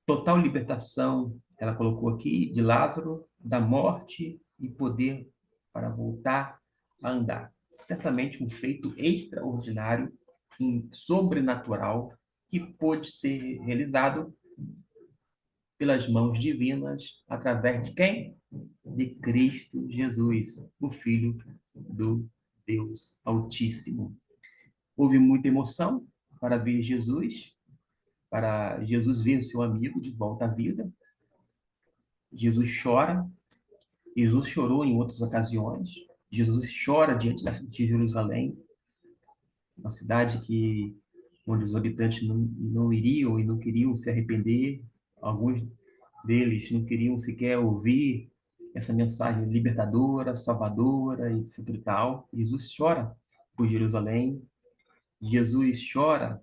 Total libertação, ela colocou aqui, de Lázaro, da morte e poder para voltar a andar. Certamente um feito extraordinário, sobrenatural, que pôde ser realizado pelas mãos divinas, através de quem? De Cristo Jesus, o Filho do Deus Altíssimo. Houve muita emoção para ver Jesus, para Jesus ver o seu amigo de volta à vida. Jesus chora, Jesus chorou em outras ocasiões, Jesus chora diante de Jerusalém, uma cidade onde os habitantes não iriam e não queriam se arrepender, alguns deles não queriam sequer ouvir essa mensagem libertadora, salvadora, etc e tal. Jesus chora por Jerusalém, Jesus chora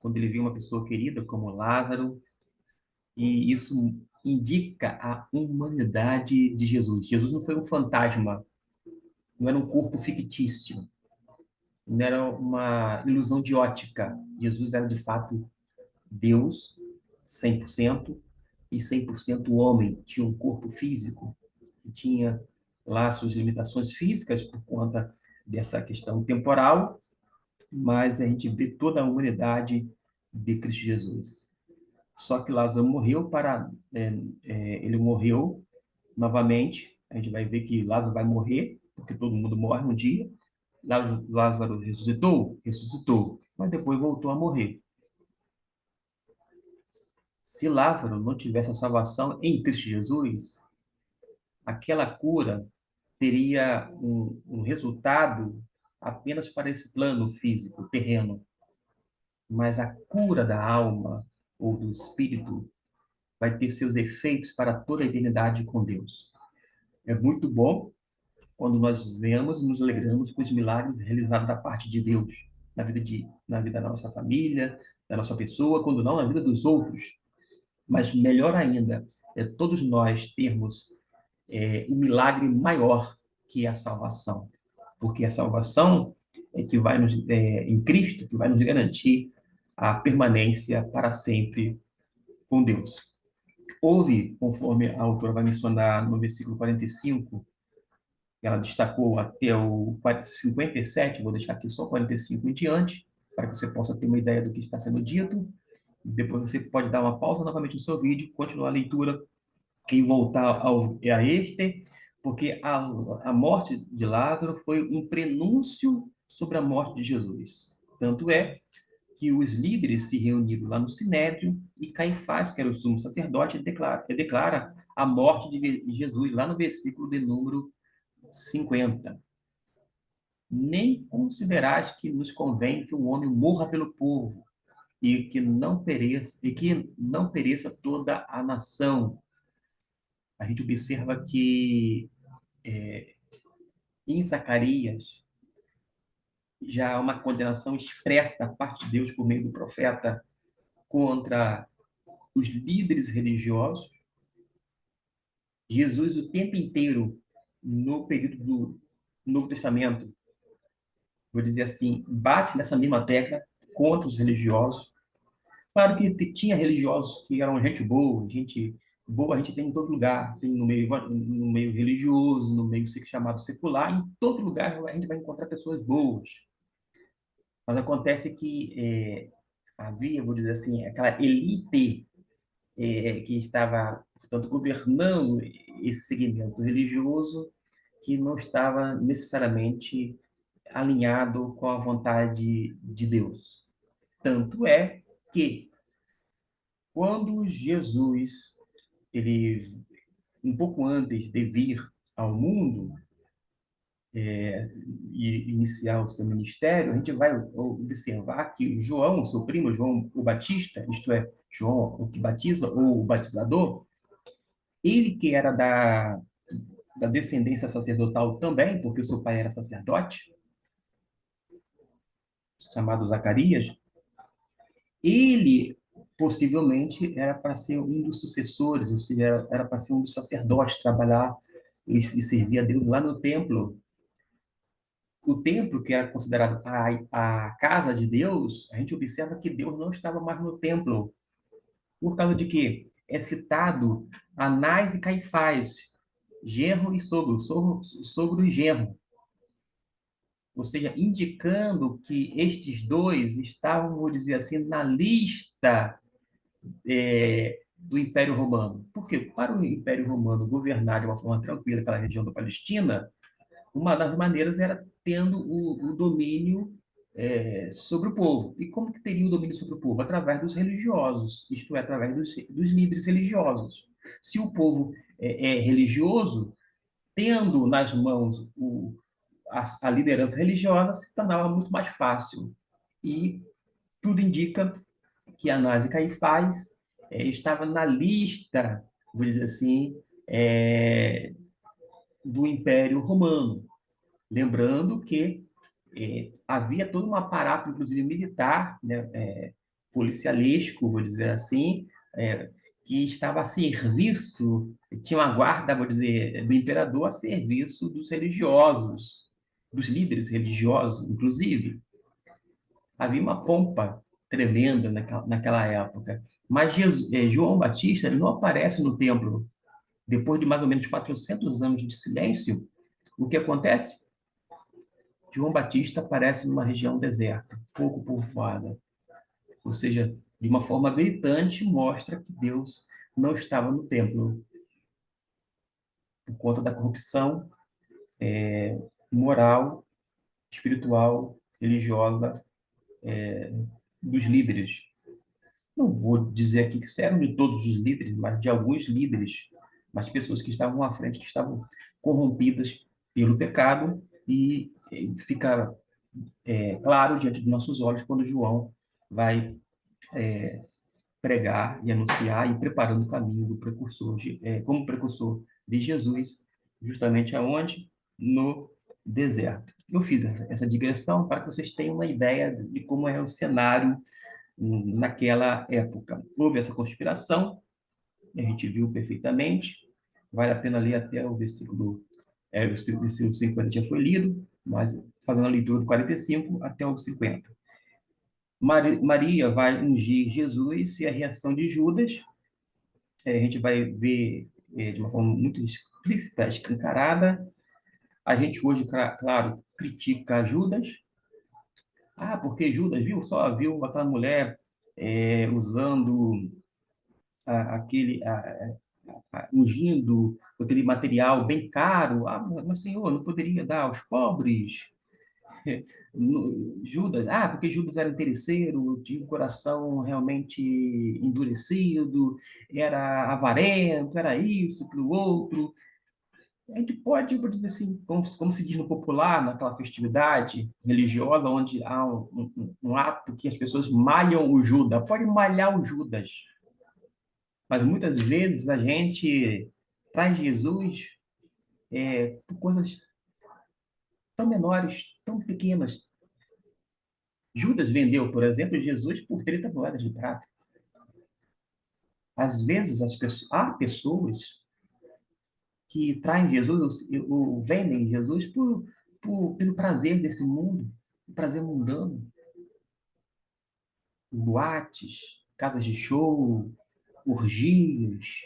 quando ele vê uma pessoa querida como Lázaro, e isso indica a humanidade de Jesus. Jesus não foi um fantasma, não era um corpo fictício, não era uma ilusão de ótica. Jesus era de fato Deus, 100%, e 100% homem. Tinha um corpo físico, que tinha lá suas limitações físicas por conta dessa questão temporal, mas a gente vê toda a humanidade de Cristo Jesus. Só que Lázaro morreu ele morreu novamente. A gente vai ver que Lázaro vai morrer, porque todo mundo morre um dia. Lázaro ressuscitou? Ressuscitou, mas depois voltou a morrer. Se Lázaro não tivesse a salvação em Cristo Jesus, aquela cura teria um resultado apenas para esse plano físico, terreno. Mas a cura da alma ou do espírito vai ter seus efeitos para toda a eternidade com Deus. É muito bom quando nós vemos e nos alegramos com os milagres realizados da parte de Deus na vida da nossa família, da nossa pessoa, quando não, na vida dos outros. Mas melhor ainda é todos nós termos um milagre maior que a salvação, porque a salvação é que vai em Cristo, que vai nos garantir a permanência para sempre com Deus. Houve, conforme a autora vai mencionar no versículo 45, ela destacou até o 57, vou deixar aqui só 45 em diante, para que você possa ter uma ideia do que está sendo dito. Depois você pode dar uma pausa novamente no seu vídeo, continuar a leitura e voltar a este, porque a morte de Lázaro foi um prenúncio sobre a morte de Jesus. Tanto é que os líderes se reuniram lá no Sinédrio e Caifás, que era o sumo sacerdote, declara a morte de Jesus, lá no versículo de número 50. Nem considerais que nos convém que o homem morra pelo povo e que não pereça toda a nação. A gente observa que em Zacarias já há uma condenação expressa da parte de Deus por meio do profeta contra os líderes religiosos. Jesus, o tempo inteiro, no período do Novo Testamento, vou dizer assim, bate nessa mesma tecla contra os religiosos. Claro que tinha religiosos que eram gente boa a gente tem em todo lugar, tem no meio religioso, no meio chamado secular, em todo lugar a gente vai encontrar pessoas boas. Mas acontece que havia, vou dizer assim, aquela elite que estava, portanto, governando esse segmento religioso que não estava necessariamente alinhado com a vontade de Deus. Tanto é que quando Jesus, ele um pouco antes de vir ao mundo e iniciar o seu ministério, a gente vai observar que João, seu primo João o Batista, isto é, João o que batiza ou o batizador, ele que era da descendência sacerdotal também, porque o seu pai era sacerdote, chamado Zacarias, ele possivelmente era para ser um dos sucessores, ou seja, era para ser um dos sacerdotes, trabalhar e servir a Deus lá no templo. O templo, que era considerado a casa de Deus, a gente observa que Deus não estava mais no templo. Por causa de quê? É citado Anás e Caifás, genro e sogro e genro. Ou seja, indicando que estes dois estavam, vou dizer assim, na lista do Império Romano. Porque para o Império Romano governar de uma forma tranquila aquela região da Palestina, uma das maneiras era tendo o domínio sobre o povo. E como que teria o domínio sobre o povo? Através dos religiosos, isto é, através dos líderes religiosos. Se o povo é religioso, tendo nas mãos a liderança religiosa, se tornava muito mais fácil. E tudo indica que Anás e Caifás estava na lista, vou dizer assim, do Império Romano. Lembrando que havia todo um aparato, inclusive militar, né, policialesco, vou dizer assim, que estava a serviço, tinha uma guarda, vou dizer, do imperador a serviço dos religiosos, dos líderes religiosos, inclusive. Havia uma pompa tremenda naquela época. Mas João Batista ele não aparece no templo. Depois de mais ou menos 400 anos de silêncio, o que acontece? João Batista aparece numa região deserta, pouco povoada. Ou seja, de uma forma gritante, mostra que Deus não estava no templo por conta da corrupção moral, espiritual, religiosa dos líderes. Não vou dizer aqui que eram de todos os líderes, mas de alguns líderes, mas pessoas que estavam à frente, que estavam corrompidas pelo pecado, e fica claro diante dos nossos olhos quando João vai pregar e anunciar e preparando o caminho do precursor, como precursor de Jesus, justamente aonde? No deserto. Eu fiz essa digressão para que vocês tenham uma ideia de como é o cenário naquela época. Houve essa conspiração, a gente viu perfeitamente, vale a pena ler até o versículo, o versículo 50 já foi lido, mas fazendo a leitura do 45 até o 50. Maria vai ungir Jesus e a reação de Judas, a gente vai ver de uma forma muito explícita, escancarada. A gente hoje, claro, critica Judas. Ah, porque Judas viu aquela mulher usando aquele, ungindo aquele material bem caro. Ah, mas Senhor, não poderia dar aos pobres? Judas, porque Judas era interesseiro, tinha o coração realmente endurecido, era avarento, era isso, aquilo outro. A gente pode, vou dizer assim, como se diz no popular, naquela festividade religiosa, onde há um ato que as pessoas malham o Judas. Pode malhar o Judas, mas muitas vezes a gente traz Jesus por coisas tão menores, tão pequenas. Judas vendeu, por exemplo, Jesus por 30 moedas de prata. Às vezes, há pessoas que traem Jesus ou vendem Jesus pelo prazer desse mundo, o prazer mundano, boates, casas de show, orgias,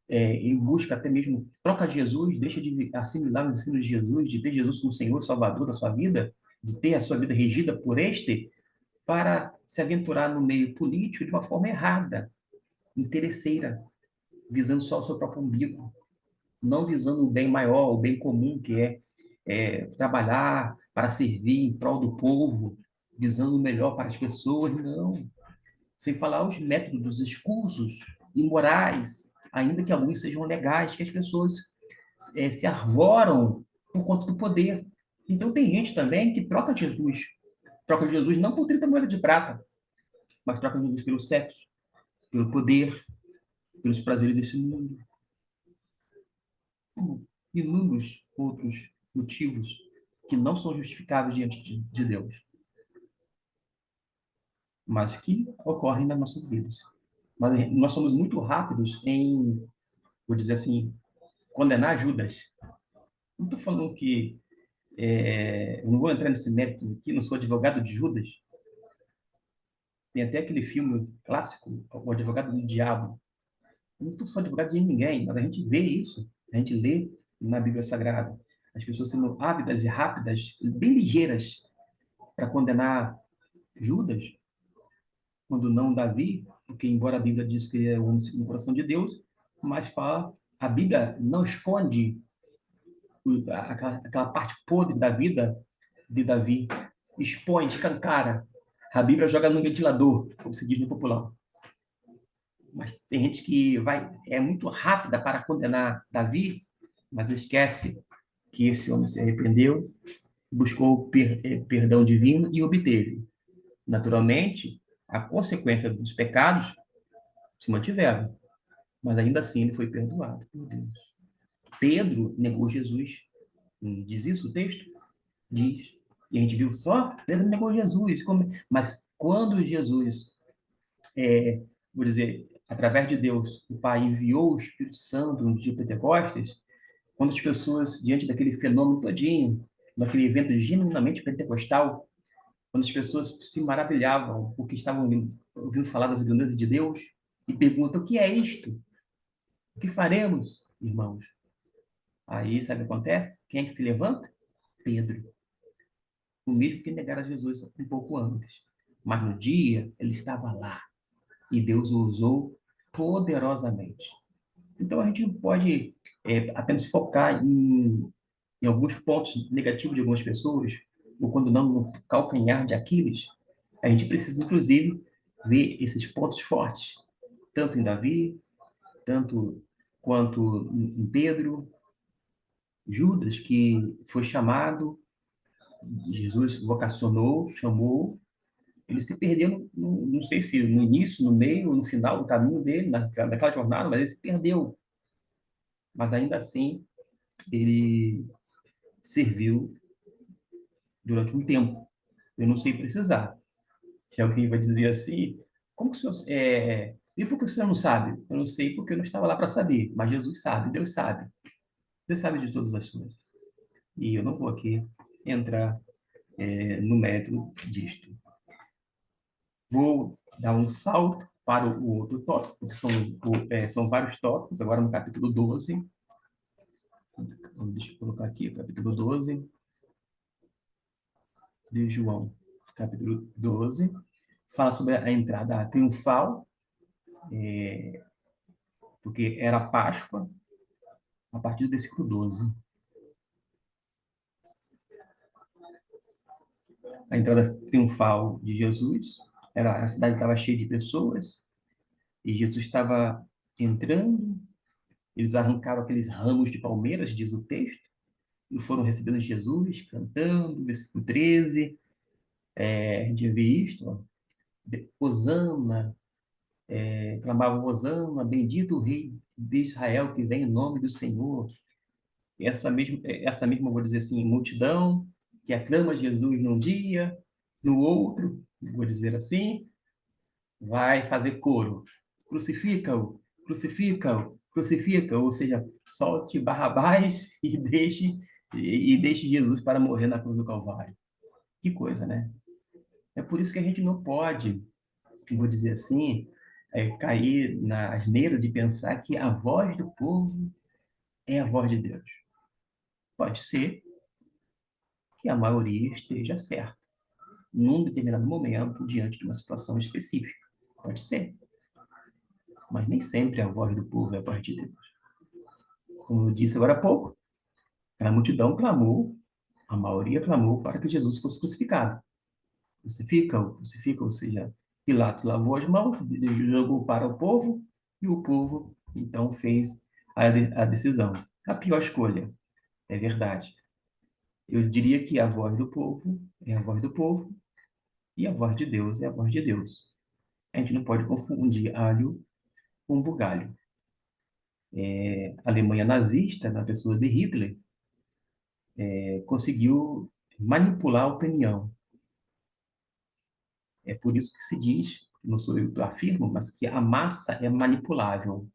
em busca até mesmo, troca Jesus, deixa de assimilar os ensinos de Jesus, de ter Jesus como Senhor, Salvador da sua vida, de ter a sua vida regida por este, para se aventurar no meio político de uma forma errada, interesseira, visando só o seu próprio umbigo, não visando o bem maior, o bem comum, que é trabalhar para servir em prol do povo, visando o melhor para as pessoas, não. Sem falar os métodos escusos, imorais, ainda que alguns sejam legais, que as pessoas se arvoram por conta do poder. Então tem gente também que troca Jesus não por 30 moedas de prata, mas troca Jesus pelo sexo, pelo poder, pelos prazeres desse mundo, como inúmeros outros motivos que não são justificáveis diante de Deus, mas que ocorrem nas nossas vidas. Mas nós somos muito rápidos em, vou dizer assim, condenar Judas. Não estou falando que eu não vou entrar nesse mérito aqui, não sou advogado de Judas. Tem até aquele filme clássico, O Advogado do Diabo. Eu não sou advogado de ninguém, mas a gente vê isso, a gente lê na Bíblia Sagrada. As pessoas sendo ávidas e rápidas, bem ligeiras, para condenar Judas, quando não Davi, porque embora a Bíblia diz que é o homem segundo o coração de Deus, mas fala, a Bíblia não esconde aquela parte podre da vida de Davi, expõe, escancara. A Bíblia joga no ventilador, como se diz no popular. Mas tem gente que é muito rápida para condenar Davi, mas esquece que esse homem se arrependeu, buscou perdão divino e obteve. Naturalmente, a consequência dos pecados se mantiveram, mas ainda assim ele foi perdoado por Deus. Pedro negou Jesus. Não diz isso o texto? Diz. E a gente viu só, Pedro negou Jesus. Mas quando Jesus, vou dizer, através de Deus, o Pai enviou o Espírito Santo no dia de Pentecostes, quando as pessoas, diante daquele fenômeno todinho, daquele evento genuinamente pentecostal, quando as pessoas se maravilhavam porque estavam ouvindo falar das grandezas de Deus e perguntam: o que é isto? O que faremos, irmãos? Aí, sabe o que acontece? Quem é que se levanta? Pedro. O mesmo que negara Jesus um pouco antes. Mas no dia, ele estava lá e Deus o usou poderosamente. Então, a gente não pode apenas focar em alguns pontos negativos de algumas pessoas, ou quando não, no calcanhar de Aquiles. A gente precisa, inclusive, ver esses pontos fortes, tanto em Davi, tanto quanto em Pedro, Judas, que foi chamado, Jesus vocacionou, chamou, ele se perdeu, não sei se no início, no meio, no final do caminho dele, naquela jornada, mas ele se perdeu. Mas ainda assim, ele serviu durante um tempo. Eu não sei precisar. Se alguém vai dizer assim, como que o senhor... e por que o senhor não sabe? Eu não sei porque eu não estava lá para saber, mas Jesus sabe, Deus sabe. Deus sabe de todas as coisas. E eu não vou aqui entrar no mérito disto. Vou dar um salto para o outro tópico, porque são vários tópicos, agora no capítulo 12. Deixa eu colocar aqui, capítulo 12 de João. Capítulo 12 fala sobre a entrada triunfal, porque era Páscoa, a partir do versículo 12. a entrada triunfal de Jesus. A cidade estava cheia de pessoas e Jesus estava entrando. Eles arrancaram aqueles ramos de palmeiras, diz o texto, e foram recebendo Jesus, cantando, versículo 13. A gente vê isto, ó, Hosana, clamavam Hosana, bendito o rei de Israel que vem em nome do Senhor. Essa mesma, vou dizer assim, multidão que aclama Jesus num dia, no outro, vou dizer assim, vai fazer coro. Crucifica-o, crucifica-o, crucifica-o, ou seja, solte Barrabás e deixe Jesus para morrer na cruz do Calvário. Que coisa, né? É por isso que a gente não pode, vou dizer assim, cair na asneira de pensar que a voz do povo é a voz de Deus. Pode ser que a maioria esteja certa, num determinado momento, diante de uma situação específica. Pode ser, mas nem sempre a voz do povo é a voz de Deus. Como eu disse agora há pouco, a multidão clamou, a maioria clamou para que Jesus fosse crucificado. Crucifica, ou seja, Pilatos lavou as mãos, jogou para o povo, e o povo então fez a decisão. A pior escolha, é verdade. Eu diria que a voz do povo é a voz do povo, e a voz de Deus é a voz de Deus. A gente não pode confundir alho com bugalho. A Alemanha nazista, na pessoa de Hitler, conseguiu manipular a opinião. É por isso que se diz, não sou eu que afirmo, mas que a massa é manipulável.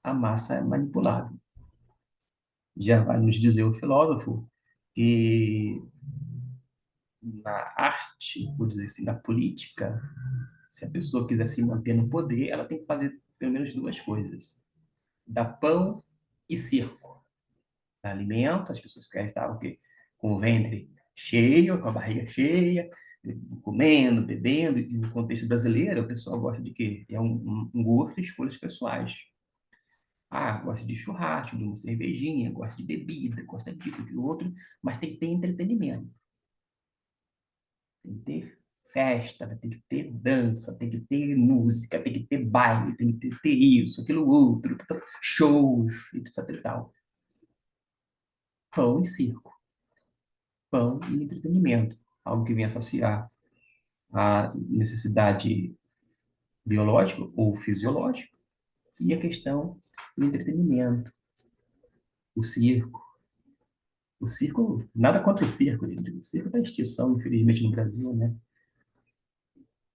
A massa é manipulável. Já vai nos dizer o filósofo que na arte, vou dizer assim, na política, se a pessoa quiser se manter no poder, ela tem que fazer pelo menos duas coisas: dar pão e circo. Dar alimento, as pessoas que estavam com o ventre cheio, com a barriga cheia, comendo, bebendo, e no contexto brasileiro, o pessoal gosta de quê? É um gosto e escolhas pessoais. Ah, gosta de churrasco, de uma cervejinha, gosta de bebida, gosta disso, de outro, mas tem que ter entretenimento. Tem que ter festa, tem que ter dança, tem que ter música, tem que ter baile, tem que ter isso, aquilo outro, shows, etc e tal. Pão e circo, pão e entretenimento, algo que vem associar a necessidade biológica ou fisiológica e a questão do entretenimento, o circo. O circo, nada contra o circo, gente. O circo está em extinção, infelizmente, no Brasil, né?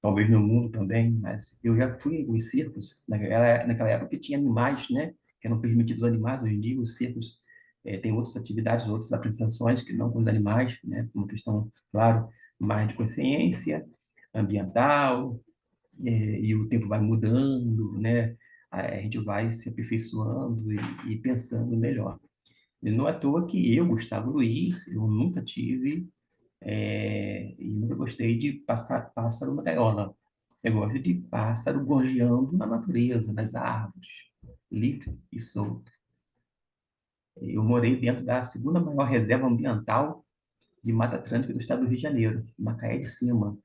Talvez no mundo também, mas eu já fui em alguns circos, naquela época que tinha animais, né? Que eram permitidos animais. Hoje em dia, os circos têm outras atividades, outras apresentações que não com os animais, né? Uma questão, claro, mais de consciência ambiental, e o tempo vai mudando, né? A gente vai se aperfeiçoando e pensando melhor. E não é à toa que eu, Gustavo Luiz, eu nunca tive e nunca gostei de passar pássaro na gaiola. Eu gosto de pássaro gorjeando na natureza, nas árvores, livre e solto. Eu morei dentro da segunda maior reserva ambiental de Mata Atlântica do estado do Rio de Janeiro, Macaé de Cima.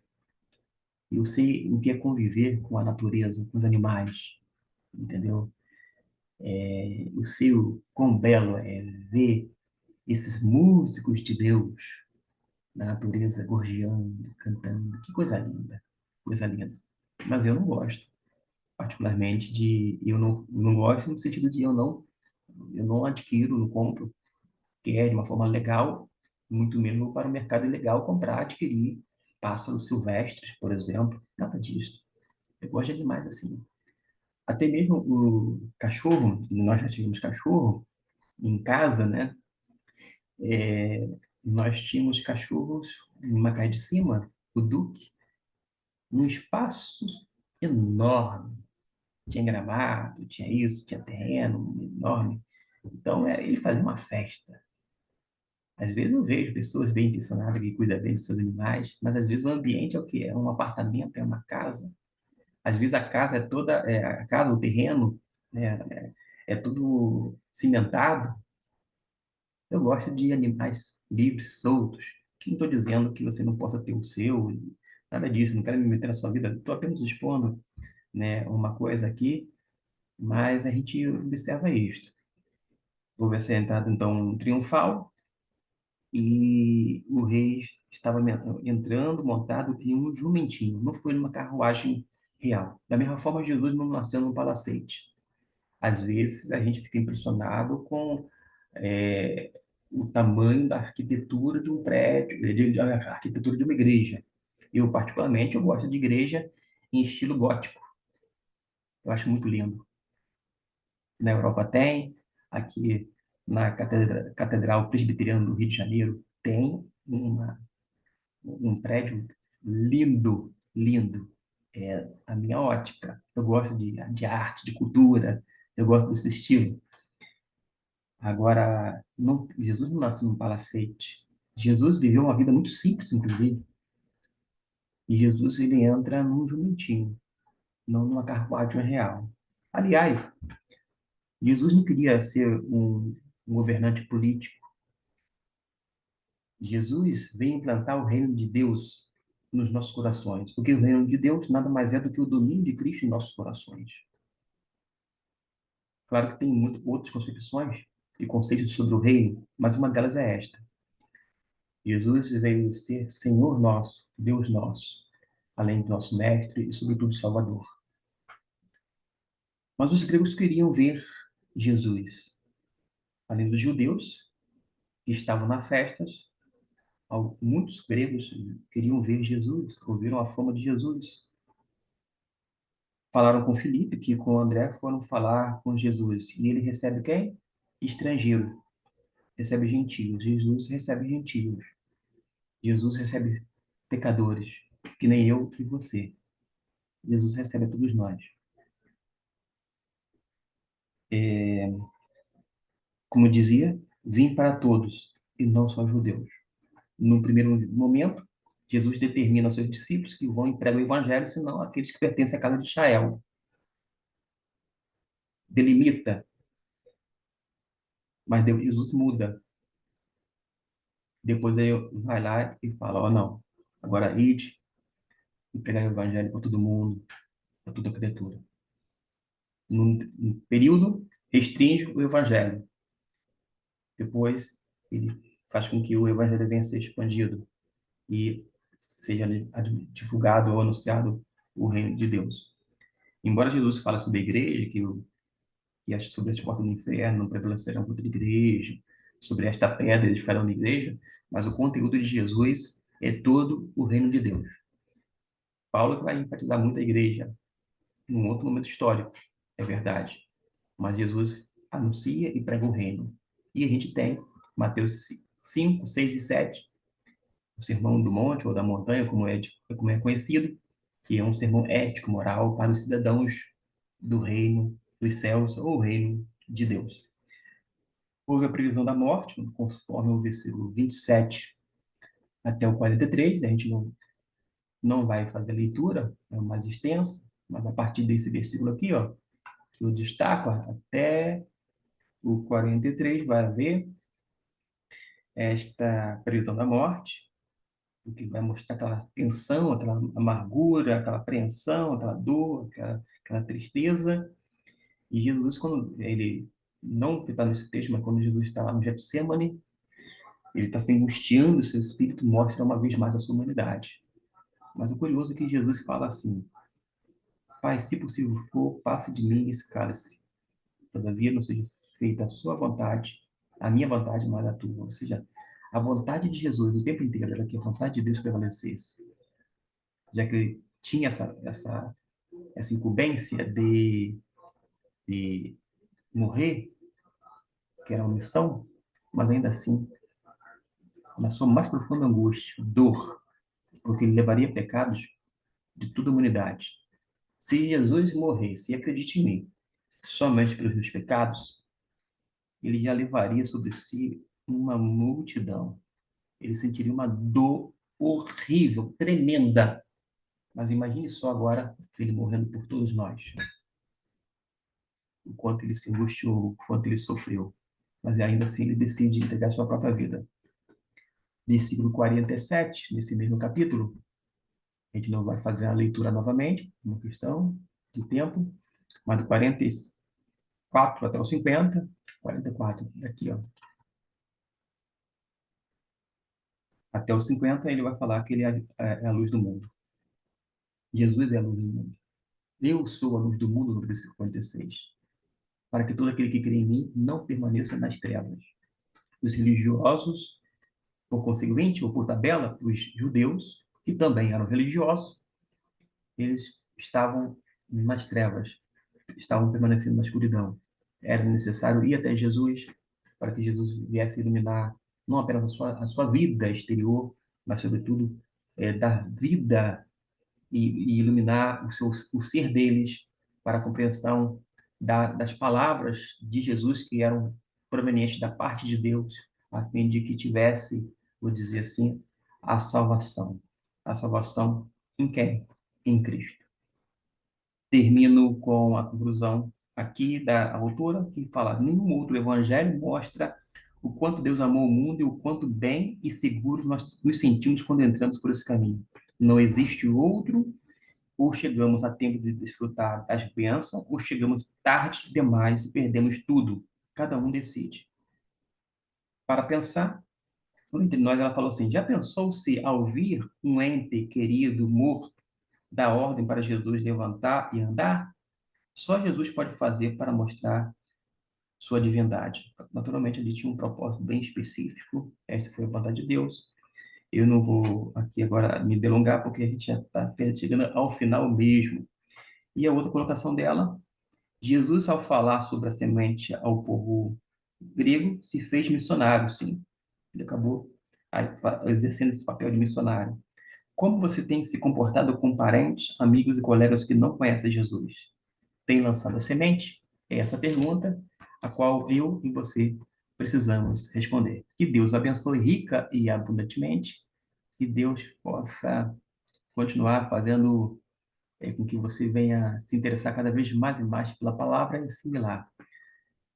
Eu sei o que é conviver com a natureza, com os animais, entendeu? Eu sei o quão belo é ver esses músicos de Deus na natureza gorjeando, cantando. Que coisa linda, coisa linda. Mas eu não gosto, particularmente, eu não gosto no sentido de eu não adquiro, não compro, que é de uma forma legal, muito menos vou para o mercado ilegal comprar, adquirir pássaros silvestres, por exemplo, nada disso. Eu gosto de animais assim. Até mesmo o cachorro, nós já tivemos cachorro em casa, né? Nós tínhamos cachorros em Macaé de Cima, o Duque, num espaço enorme. Tinha gramado, tinha isso, tinha terreno enorme. Então, ele fazia uma festa. Às vezes eu vejo pessoas bem intencionadas que cuidam bem dos seus animais, mas às vezes o ambiente é o quê? É um apartamento, é uma casa. Às vezes a casa é toda, a casa, o terreno, né, é tudo cimentado. Eu gosto de animais livres, soltos, Não estou dizendo que você não possa ter o seu, nada disso, não quero me meter na sua vida, estou apenas expondo, né, uma coisa aqui, mas a gente observa isto. Houve essa entrada, então, triunfal, e o rei estava entrando montado em um jumentinho, não foi numa carruagem real. Da mesma forma, Jesus não nasceu num palacete. Às vezes, a gente fica impressionado com é, o tamanho da arquitetura de um prédio, a arquitetura de uma igreja. Eu, particularmente, eu gosto de igreja em estilo gótico. Eu acho muito lindo. Na Europa tem, aqui na Catedral Presbiteriana do Rio de Janeiro tem um prédio lindo, lindo. É a minha ótica. Eu gosto de arte, de cultura, eu gosto desse estilo. Agora, Jesus não nasceu num palacete. Jesus viveu uma vida muito simples, inclusive. E Jesus, ele entra num jumentinho, não numa carruagem real. Aliás, Jesus não queria ser um governante político. Jesus veio implantar o reino de Deus nos nossos corações. Porque o reino de Deus nada mais é do que o domínio de Cristo em nossos corações. Claro que tem outras concepções e conceitos sobre o reino, mas uma delas é esta. Jesus veio ser Senhor nosso, Deus nosso, além do nosso mestre e, sobretudo, Salvador. Mas os gregos queriam ver Jesus. Além dos judeus, que estavam nas festas, muitos gregos queriam ver Jesus, ouviram a fama de Jesus. Falaram com Filipe, que com André foram falar com Jesus. E ele recebe quem? Estrangeiro. Recebe gentios. Jesus recebe gentios. Jesus recebe pecadores, que nem eu e você. Jesus recebe a todos nós. Como dizia, vim para todos, e não só judeus. No primeiro momento, Jesus determina aos seus discípulos que vão e pregam o evangelho, senão aqueles que pertencem à casa de Israel. Delimita, mas Jesus muda. Depois ele vai lá e fala, ó, não, agora ide e pregai o evangelho para todo mundo, para toda criatura. Num período, restringe o evangelho. Depois, ele faz com que o evangelho venha a ser expandido e seja divulgado ou anunciado o reino de Deus. Embora Jesus fale sobre a igreja, que sobre as portas do inferno não prevalecerão contra a igreja, sobre esta pedra eles ficarão na igreja, mas o conteúdo de Jesus é todo o reino de Deus. Paulo vai enfatizar muito a igreja num outro momento histórico, é verdade, mas Jesus anuncia e prega o reino. E a gente tem Mateus 5, 6 e 7, o Sermão do Monte ou da Montanha, como é conhecido, que é um sermão ético, moral para os cidadãos do reino dos céus ou o reino de Deus. Houve a previsão da morte, conforme o versículo 27 até o 43, a gente não vai fazer a leitura, é mais extensa, mas a partir desse versículo aqui, ó, que eu destaco até o 43, vai haver esta previsão da morte, o que vai mostrar aquela tensão, aquela amargura, aquela apreensão, aquela dor, aquela tristeza. E Jesus, quando ele, não que está nesse texto, mas quando Jesus está lá no Getsemane, ele está se angustiando, seu espírito mostra uma vez mais a sua humanidade. Mas o curioso é que Jesus fala assim: Pai, se possível for, passe de mim esse cálice. Todavia, não seja feita a sua vontade, a minha vontade, mas a tua. Ou seja, a vontade de Jesus o tempo inteiro era que a vontade de Deus prevalecesse. Já que ele tinha essa incumbência de morrer, que era uma missão, mas ainda assim, na sua mais profunda angústia, dor, porque ele levaria pecados de toda a humanidade. Se Jesus morresse, e acredite em mim, somente pelos meus pecados, ele já levaria sobre si uma multidão. Ele sentiria uma dor horrível, tremenda. Mas imagine só agora ele morrendo por todos nós. O quanto ele se angustiou, o quanto ele sofreu. Mas ainda assim ele decide entregar sua própria vida. versículo 47, nesse mesmo capítulo. A gente não vai fazer a leitura novamente, uma questão de tempo, mas do 44 até o 50, 44, aqui, ó, até o 50, ele vai falar que ele é a luz do mundo. Jesus é a luz do mundo. Eu sou a luz do mundo, no versículo 46, para que todo aquele que crê em mim não permaneça nas trevas. Os religiosos, por conseguinte, ou por tabela, os judeus, que também eram religiosos, eles estavam nas trevas, estavam permanecendo na escuridão. Era necessário ir até Jesus para que Jesus viesse iluminar não apenas a sua vida exterior, mas, sobretudo, dar vida e iluminar o ser deles para a compreensão das palavras de Jesus que eram provenientes da parte de Deus, a fim de que tivesse, vou dizer assim, a salvação. A salvação em quem? Em Cristo. Termino com a conclusão aqui da autora, que fala: nenhum outro evangelho mostra o quanto Deus amou o mundo e o quanto bem e seguros nós nos sentimos quando entramos por esse caminho. Não existe outro, ou chegamos a tempo de desfrutar das bênçãos, ou chegamos tarde demais e perdemos tudo. Cada um decide. Para pensar, entre nós, ela falou assim: já pensou se, ao vir um ente querido morto, dá ordem para Jesus levantar e andar? Só Jesus pode fazer para mostrar sua divindade. Naturalmente, ele tinha um propósito bem específico. Esta foi a vontade de Deus. Eu não vou aqui agora me delongar, porque a gente já está chegando ao final mesmo. E a outra colocação dela: Jesus, ao falar sobre a semente ao povo grego, se fez missionário, sim. Ele acabou exercendo esse papel de missionário. Como você tem se comportado com parentes, amigos e colegas que não conhecem Jesus? Tem lançado a semente? É essa pergunta a qual eu e você precisamos responder. Que Deus abençoe rica e abundantemente, que Deus possa continuar fazendo com que você venha se interessar cada vez mais e mais pela palavra e assimilar.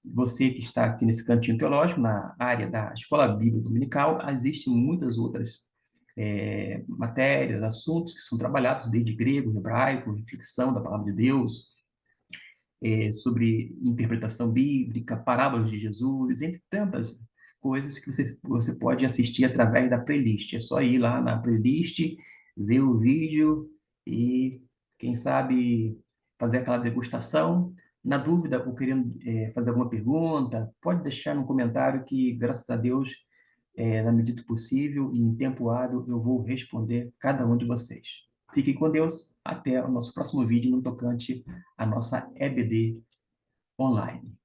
Você que está aqui nesse cantinho teológico, na área da Escola Bíblica Dominical, existem muitas outras matérias, assuntos que são trabalhados desde grego, hebraico, reflexão da palavra de Deus, sobre interpretação bíblica, parábolas de Jesus, entre tantas coisas que você pode assistir através da playlist. É só ir lá na playlist, ver o vídeo e, quem sabe, fazer aquela degustação. Na dúvida ou querendo fazer alguma pergunta, pode deixar no comentário que, graças a Deus, na medida do possível e em tempo hábil, eu vou responder cada um de vocês. Fiquem com Deus. Até o nosso próximo vídeo no tocante à nossa EBD online.